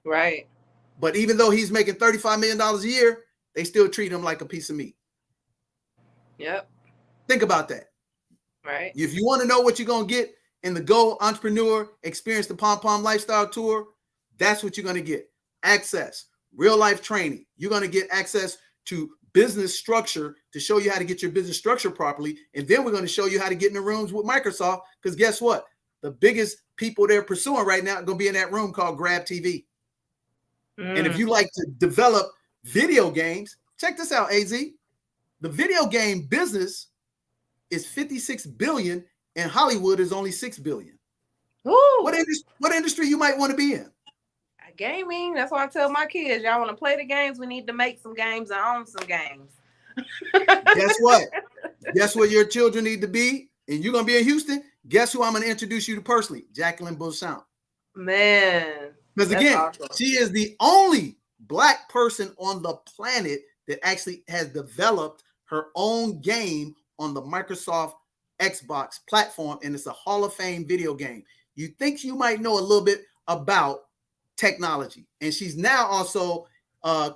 Right. But even though he's making $35 million a year, they still treat him like a piece of meat. Yep. Think about that. Right. If you want to know what you're going to get in the Go Entrepreneur Experience the Pom Pom Lifestyle Tour, that's what you're going to get. Access, real life training. You're going to get access to business structure to show you how to get your business structure properly. And then we're going to show you how to get in the rooms with Microsoft. Because guess what? The biggest people they're pursuing right now are going to be in that room called Grab TV. And if you like to develop video games, check this out, AZ. The video game business is 56 billion and Hollywood is only 6 billion. Ooh. What industry you might want to be in? Gaming. That's why I tell my kids, y'all want to play the games, we need to make some games and own some games. Guess what? Guess what your children need to be? And you're going to be in Houston. Guess who I'm going to introduce you to personally? Jacqueline Beauchamp. Man. Because again, awesome. She is the only Black person on the planet that actually has developed her own game on the Microsoft Xbox platform. And it's a Hall of Fame video game. You think you might know a little bit about technology. And she's now also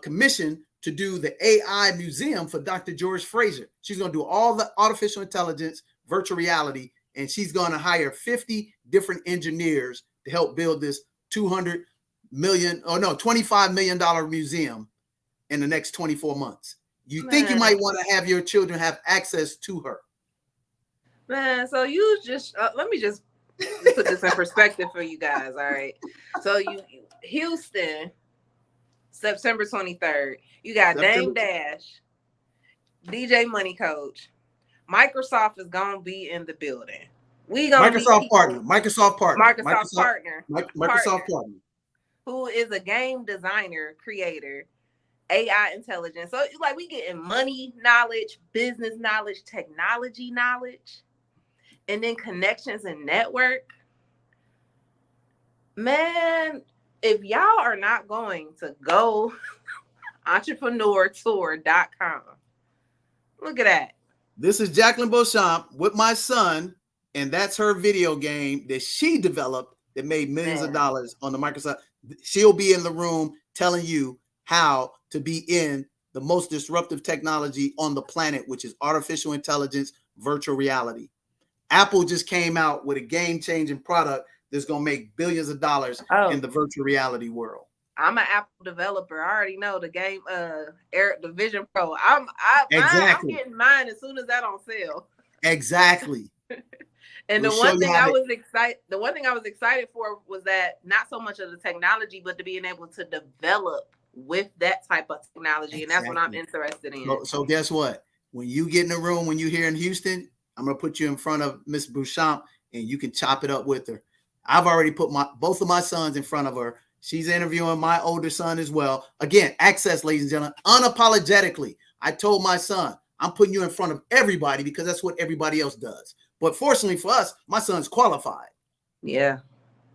commissioned to do the AI museum for Dr. George Fraser. She's going to do all the artificial intelligence, virtual reality, and she's going to hire 50 different engineers to help build this $25 million museum in the next 24 months. You think you might want to have your children have access to her. Man, so you just, let me just put this in perspective for you guys, all right? So Houston, September 23rd, you got Dame Dash, DJ Money Coach. Microsoft is going to be in the building. Microsoft partner. Microsoft partner. Who is a game designer, creator, AI intelligence. So like we getting money knowledge, business knowledge, technology knowledge, and then connections and network. Man, if y'all are not going to go entrepreneurtour.com, look at that. This is Jacqueline Beauchamp with my son, and that's her video game that she developed that made millions of dollars on the Microsoft. She'll be in the room telling you how to be in the most disruptive technology on the planet, which is artificial intelligence, virtual reality. Apple just came out with a game-changing product that's going to make billions of dollars in the virtual reality world. I'm an Apple developer. I already know the game, the Vision Pro. I'm getting mine as soon as that on sale. Exactly. And the one thing I was excited for was that not so much of the technology, but to being able to develop with that type of technology. Exactly. And that's what I'm interested in. So guess what? When you get in the room, when you're here in Houston, I'm going to put you in front of Miss Beauchamp and you can chop it up with her. I've already put both of my sons in front of her. She's interviewing my older son as well. Again, access, ladies and gentlemen, unapologetically. I told my son, I'm putting you in front of everybody because that's what everybody else does. But fortunately for us, my son's qualified. Yeah.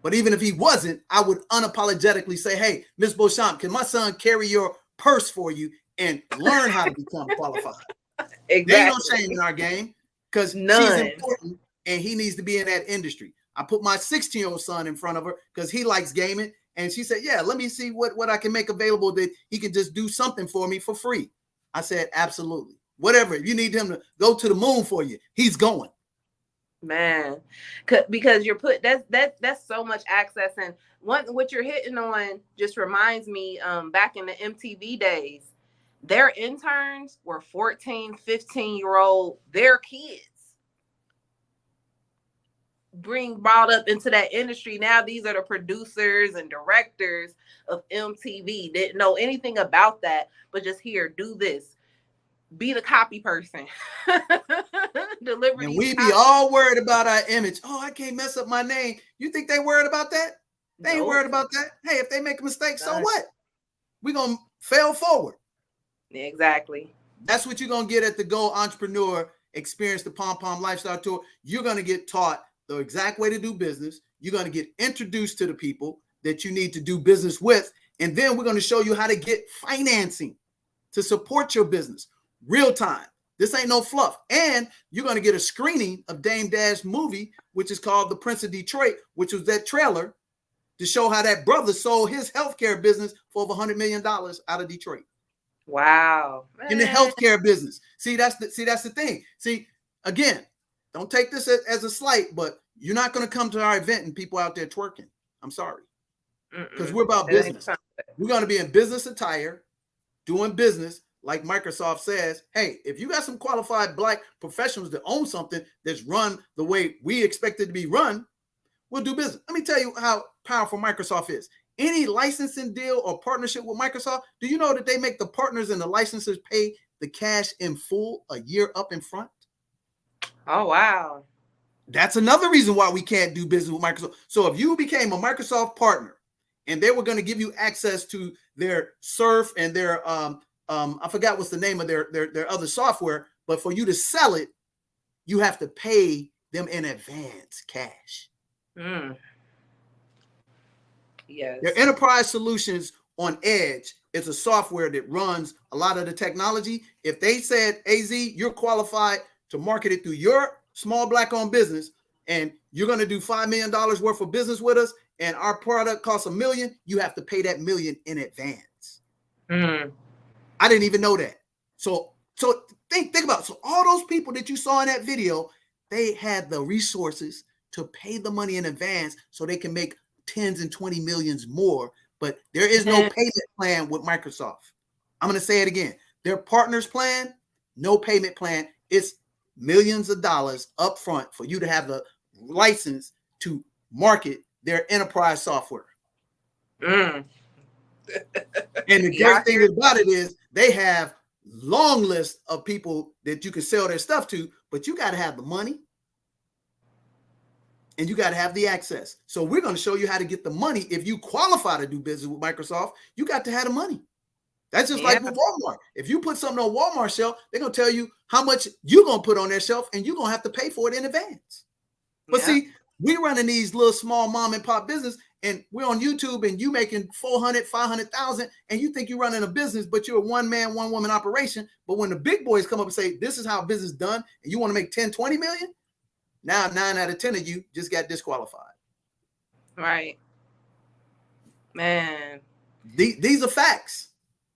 But even if he wasn't, I would unapologetically say, hey, Miss Beauchamp, can my son carry your purse for you and learn how to become qualified? Exactly. There ain't no shame in our game because she's important and he needs to be in that industry. I put my 16-year-old son in front of her because he likes gaming. And she said, yeah, let me see what I can make available that he can just do something for me for free. I said, absolutely. Whatever. If you need him to go to the moon for you, he's going. Man, because you're that's so much access. And what you're hitting on just reminds me back in the MTV days, their interns were 14, 15-year-old, their kids brought up into that industry. Now these are the producers and directors of MTV. Didn't know anything about that, but just here, do this. be the copy person. Deliver And these we be copy. all worried about our image. Oh, I can't mess up my name. You think they worried about that? They ain't Nope. worried about that. Hey, if they make a mistake, so None. what? We're going to fail forward. Exactly. That's what you're going to get at the Go Entrepreneur Experience, the Pom Pom Lifestyle Tour. You're going to get taught the exact way to do business. You're going to get introduced to the people that you need to do business with. And then we're going to show you how to get financing to support your business. Real time. This ain't no fluff. And you're going to get a screening of Dame Dash's movie, which is called The Prince of Detroit, which was that trailer to show how that brother sold his healthcare business for over $100 million out of Detroit. Wow. In the healthcare business. See, that's the thing. See, again, don't take this as a slight, but you're not going to come to our event and people out there twerking. I'm sorry. Because we're about business. We're going to be in business attire, doing business. Like Microsoft says, hey, if you got some qualified Black professionals that own something that's run the way we expect it to be run, we'll do business. Let me tell you how powerful Microsoft is. Any licensing deal or partnership with Microsoft, do you know that they make the partners and the licensors pay the cash in full a year up in front? Oh, wow. That's another reason why we can't do business with Microsoft. So if you became a Microsoft partner and they were going to give you access to their Surf and their I forgot what's the name of their other software, but for you to sell it, you have to pay them in advance cash. Yes. Their enterprise solutions on Edge is a software that runs a lot of the technology. If they said, AZ, you're qualified to market it through your small Black-owned business, and you're going to do $5 million worth of business with us, and our product costs $1 million, you have to pay that $1 million in advance. I didn't even know that. So think about it. So all those people that you saw in that video, they had the resources to pay the money in advance so they can make tens and 20 millions more. But there is no payment plan with Microsoft. I'm going to say it again. Their partners plan, no payment plan. It's millions of dollars up front for you to have the license to market their enterprise software. And the great thing about it is they have long list of people that you can sell their stuff to, but you got to have the money and you got to have the access. So we're going to show you how to get the money. If you qualify to do business with Microsoft, you got to have the money. That's just like with Walmart. If you put something on Walmart shelf, they're going to tell you how much you're going to put on their shelf and you're going to have to pay for it in advance. But see, we running these little small mom and pop business, and we're on YouTube and you making 400, 500,000, and you think you're running a business, but you're a one man, one woman operation. But when the big boys come up and say, this is how business is done, and you want to make 10, 20 million, now 9 out of 10 of you just got disqualified. Right. Man. These are facts.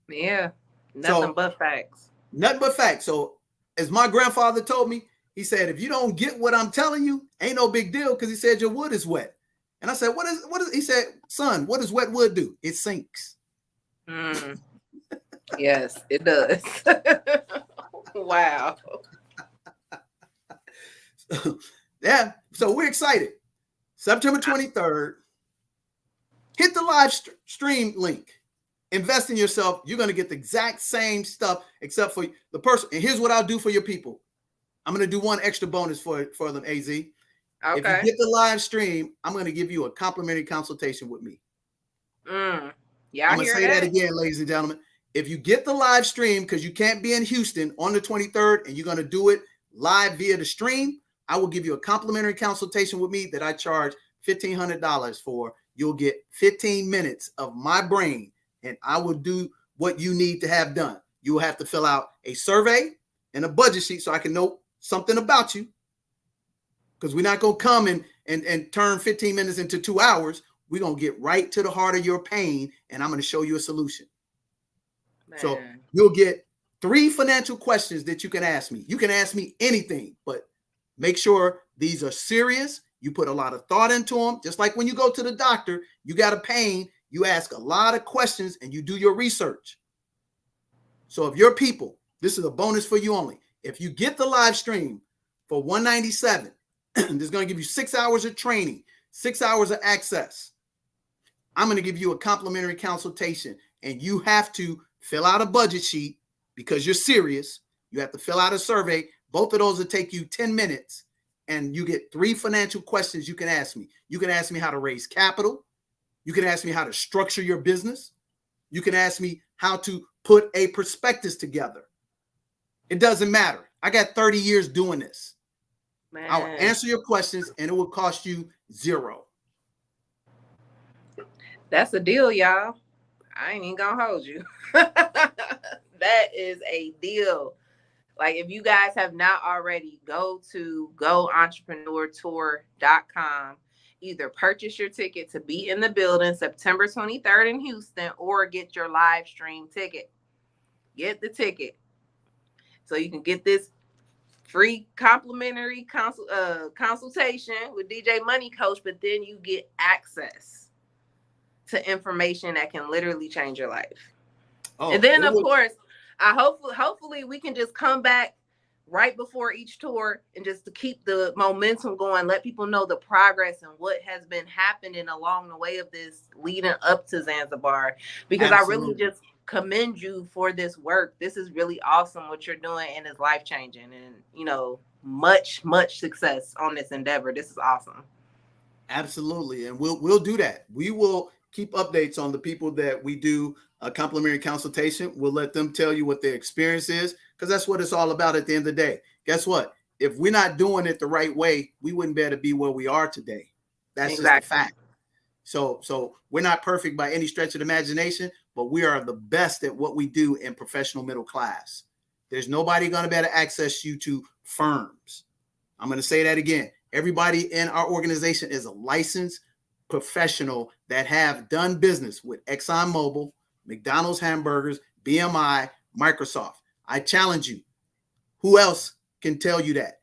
Yeah. Nothing but facts. Nothing but facts. So as my grandfather told me, he said, if you don't get what I'm telling you, ain't no big deal, because he said your wood is wet. And I said, what is he said, son, what does wet wood do? It sinks. Yes, it does. Wow. So we're excited. September 23rd. Hit the live stream link. Invest in yourself. You're going to get the exact same stuff except for the person. And here's what I'll do for your people. I'm going to do one extra bonus for them, AZ. Okay. If you get the live stream, I'm going to give you a complimentary consultation with me. Yeah, I'm going to say that again, ladies and gentlemen. If you get the live stream, because you can't be in Houston on the 23rd, and you're going to do it live via the stream, I will give you a complimentary consultation with me that I charge $1,500 for. You'll get 15 minutes of my brain, and I will do what you need to have done. You will have to fill out a survey and a budget sheet so I can know something about you, because we're not going to come and turn 15 minutes into 2 hours. We're going to get right to the heart of your pain, and I'm going to show you a solution. Man. So you'll get 3 financial questions that you can ask me. You can ask me anything, but make sure these are serious. You put a lot of thought into them. Just like when you go to the doctor, you got a pain, you ask a lot of questions and you do your research. So if your people, this is a bonus for you only. If you get the live stream for $197, this is going to give you 6 hours of training, 6 hours of access. I'm going to give you a complimentary consultation, and you have to fill out a budget sheet because you're serious. You have to fill out a survey. Both of those will take you 10 minutes, and you get 3 financial questions you can ask me. You can ask me how to raise capital. You can ask me how to structure your business. You can ask me how to put a prospectus together. It doesn't matter. I got 30 years doing this. Man. I'll answer your questions, and it will cost you $0. That's a deal, y'all. I ain't even gonna hold you. That is a deal. Like, if you guys have not already, go to goentrepreneurtour.com. Either purchase your ticket to be in the building September 23rd in Houston, or get your live stream ticket. Get the ticket so you can get this free complimentary consultation with DJ Money Coach, but then you get access to information that can literally change your life. Oh, and then, of course, hopefully we can just come back right before each tour and just to keep the momentum going, let people know the progress and what has been happening along the way of this leading up to Zanzibar. Because Absolutely. I really just commend you for this work. This is really awesome what you're doing, and it's life-changing. And, you know, much success on this endeavor. This is awesome. Absolutely. And we'll do that. We will keep updates on the people that we do a complimentary consultation. We'll let them tell you what their experience is, because that's what it's all about at the end of the day. Guess what? If we're not doing it the right way, we wouldn't be able to be where we are today. That's Exactly. just a fact. So we're not perfect by any stretch of the imagination, but we are the best at what we do in professional middle class. There's nobody going to be able to access you to firms. I'm going to say that again. Everybody in our organization is a licensed professional that have done business with ExxonMobil, McDonald's hamburgers, BMI, Microsoft. I challenge you. Who else can tell you that?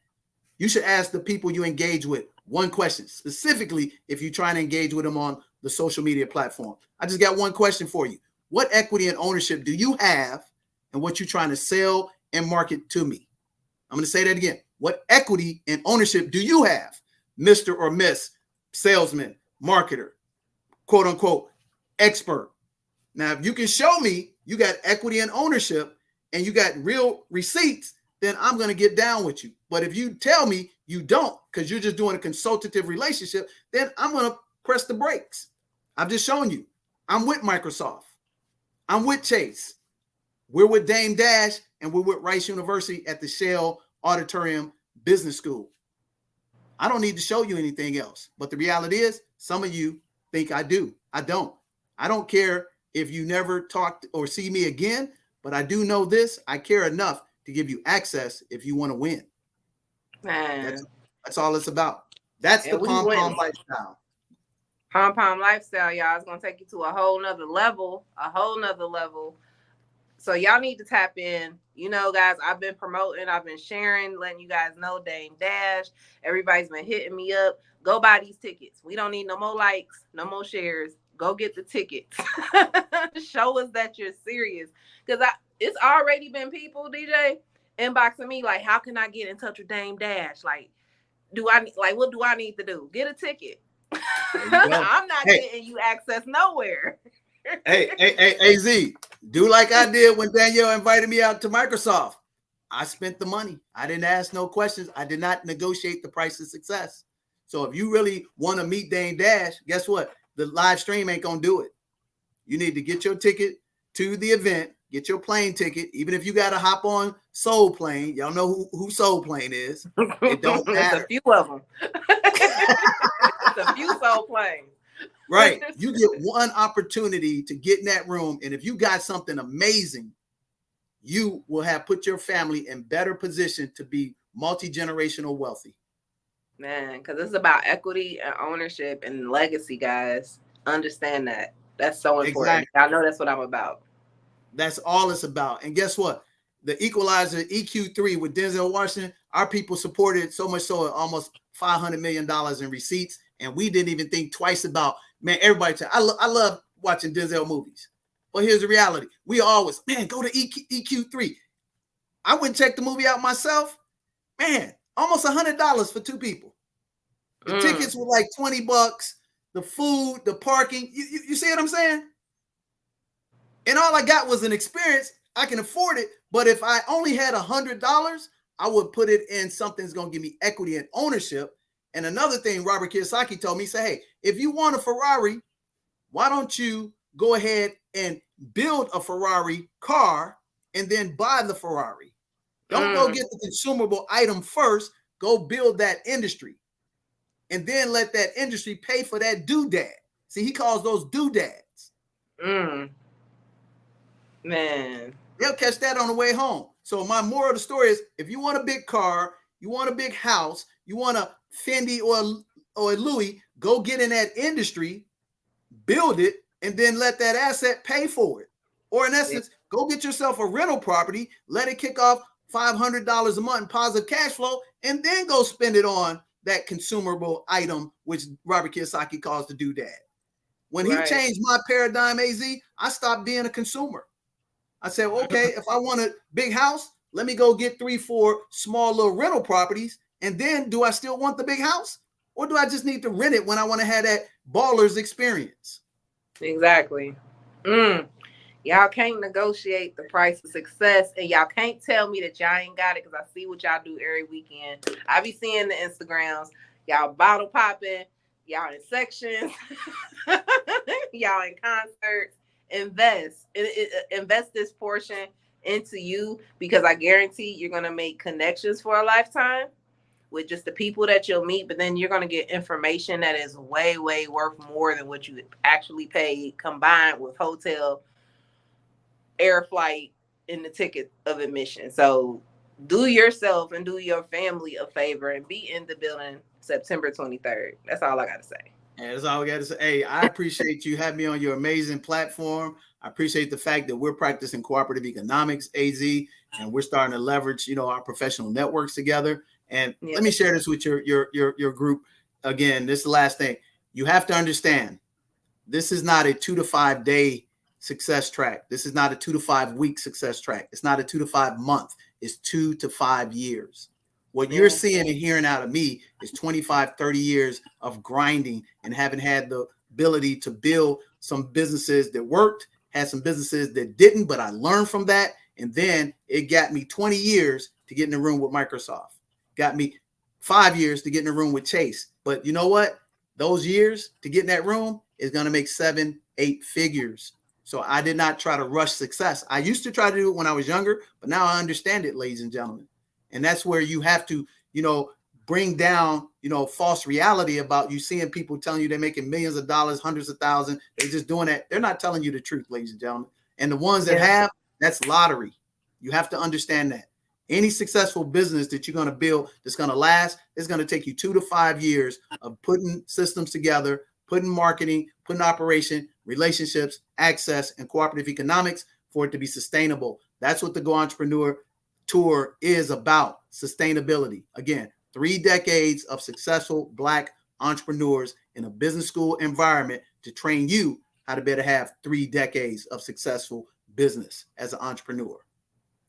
You should ask the people you engage with one question, specifically if you're trying to engage with them on the social media platform. I just got one question for you. What equity and ownership do you have in what you're trying to sell and market to me? I'm going to say that again. What equity and ownership do you have, Mr. or Miss salesman, marketer, quote unquote, expert? Now, if you can show me you got equity and ownership and you got real receipts, then I'm going to get down with you. But if you tell me you don't, because you're just doing a consultative relationship, then I'm going to press the brakes. I've just shown you. I'm with Microsoft. I'm with Chase. We're with Dame Dash, and we're with Rice University at the Shell Auditorium Business School. I don't need to show you anything else. But the reality is, some of you think I do. I don't. I don't care if you never talk or see me again, but I do know this. I care enough to give you access if you want to win. Man. That's all it's about. That's And the Pom Pom lifestyle. Pom Pom lifestyle, y'all. It's going to take you to a whole nother level. So y'all need to tap in. You know, guys, I've been promoting, I've been sharing, letting you guys know Dame Dash. Everybody's been hitting me up. Go buy these tickets. We don't need no more likes, no more shares. Go get the tickets. Show us that you're serious. Because it's already been people, DJ, inboxing me like, how can I get in touch with Dame Dash? Like, what do I need to do? Get a ticket. I'm not getting you access nowhere. Hey, Z, do like I did when Danielle invited me out to Microsoft. I spent the money. I didn't ask no questions. I did not negotiate the price of success. So if you really want to meet Dame Dash, guess what? The live stream ain't going to do it. You need to get your ticket to the event, get your plane ticket, even if you got to hop on Soul Plane. Y'all know who Soul Plane is. It don't matter. It's a few of them. It's a few Soul Planes. Right. You get one opportunity to get in that room. And if you got something amazing, you will have put your family in better position to be multi-generational wealthy. Man, because it's about equity and ownership and legacy, guys. Understand that. That's so important. Exactly. I know that's what I'm about. That's all it's about. And guess what? The Equalizer EQ3 with Denzel Washington, our people supported so much so almost $500 million in receipts. And we didn't even think twice about, man, everybody, I love watching Denzel movies. But here's the reality. We always, man, go to EQ3. I went and checked the movie out myself. Man, almost $100 for 2 people. The tickets were like $20. The food, the parking. You see what I'm saying? And all I got was an experience. I can afford it, But if I only had $100, I would put it in something that's going to give me equity and ownership. And another thing Robert Kiyosaki told me, say, hey, if you want a Ferrari, why don't you go ahead and build a Ferrari car and then buy the Ferrari? Don't go get the consumable item first. Go build that industry. And then let that industry pay for that doodad. See, he calls those doodads. Man. They'll catch that on the way home. So my moral of the story is, if you want a big car, you want a big house, you want a Fendi or a Louis, go get in that industry, build it, and then let that asset pay for it. Or in essence, go get yourself a rental property, let it kick off $500 a month in positive cash flow, and then go spend it on that consumable item, which Robert Kiyosaki calls the doodad. When he changed my paradigm, AZ, I stopped being a consumer. I said, okay, if I want a big house, let me go get 3-4 small little rental properties. And then do I still want the big house? Or do I just need to rent it when I want to have that baller's experience? Exactly. Y'all can't negotiate the price of success, and y'all can't tell me that y'all ain't got it, because I see what y'all do every weekend. I be seeing the Instagrams. Y'all bottle popping. Y'all in sections. Y'all in concerts. Invest this portion into you, because I guarantee you're going to make connections for a lifetime with just the people that you'll meet, but then you're going to get information that is way, way worth more than what you actually paid, combined with hotel, air flight, and the ticket of admission. So do yourself and do your family a favor and be in the building September 23rd. That's all I got to say. And that's all we got to say. Hey, I appreciate you having me on your amazing platform. I appreciate the fact that we're practicing cooperative economics, AZ, and we're starting to leverage, our professional networks together. And let me share this with your group. Again, this is the last thing. You have to understand, this is not a 2 to 5 day success track. This is not a 2 to 5 week success track. It's not a 2 to 5 month. It's 2 to 5 years. What you're seeing and hearing out of me is 25, 30 years of grinding and having had the ability to build some businesses that worked, had some businesses that didn't, but I learned from that. And then it got me 20 years to get in the room with Microsoft. Got me 5 years to get in the room with Chase. But you know what? Those years to get in that room is going to make 7, 8 figures. So I did not try to rush success. I used to try to do it when I was younger, but now I understand it, ladies and gentlemen. And that's where you have to, bring down, false reality about you seeing people telling you they're making millions of dollars, hundreds of thousands. They're just doing that. They're not telling you the truth, ladies and gentlemen. And the ones that have, that's lottery. You have to understand that. Any successful business that you're going to build that's going to last is going to take you 2 to 5 years of putting systems together, putting marketing, putting operation, relationships, access, and cooperative economics for it to be sustainable. That's what the Go Entrepreneur Tour is about, sustainability. Again, 3 decades of successful Black entrepreneurs in a business school environment to train you how to better have 3 decades of successful business as an entrepreneur.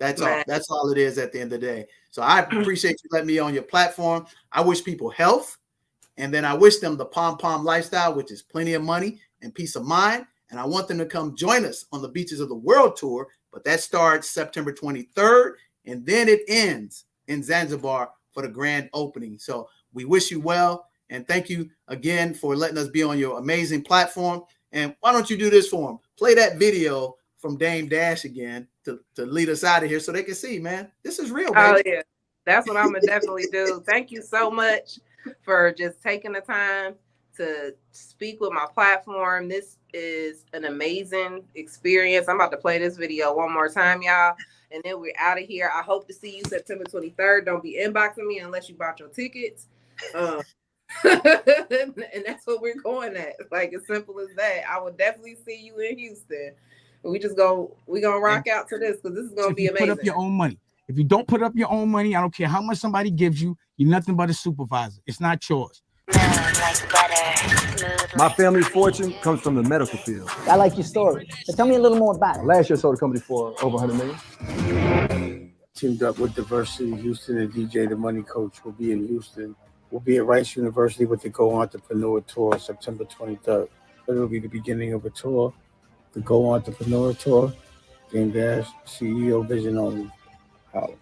That's all. That's all it is at the end of the day. So I appreciate you letting me on your platform. I wish people health, and then I wish them the pom-pom lifestyle, which is plenty of money and peace of mind. And I want them to come join us on the Beaches of the World Tour, but that starts September 23rd, and then it ends in Zanzibar for the grand opening. So we wish you well, and thank you again for letting us be on your amazing platform. And why don't you do this for them? Play that video from Dame Dash again to lead us out of here so they can see, man, this is real, baby. Oh, yeah. That's what I'm going to definitely do. Thank you so much for just taking the time to speak with my platform. This is an amazing experience. I'm about to play this video one more time, y'all, and then we're out of here. I hope to see you September 23rd. Don't be inboxing me unless you bought your tickets. And that's what we're going at. Like, as simple as that. I will definitely see you in Houston. We're gonna rock out to this, because this is gonna be amazing. Put up your own money. If you don't put up your own money, I don't care how much somebody gives you, you're nothing but a supervisor. It's not yours. My family's fortune comes from the medical field. I like your story. So tell me a little more about it. Last year, I sold the company for over 100 million. Teamed up with DiverseCiti Houston, and DJ the Money Coach will be in Houston. We'll be at Rice University with the Go Entrepreneur Tour September 23rd. It'll be the beginning of a tour, the Go Entrepreneur Tour. Game Dash, CEO Vision Only. Holla.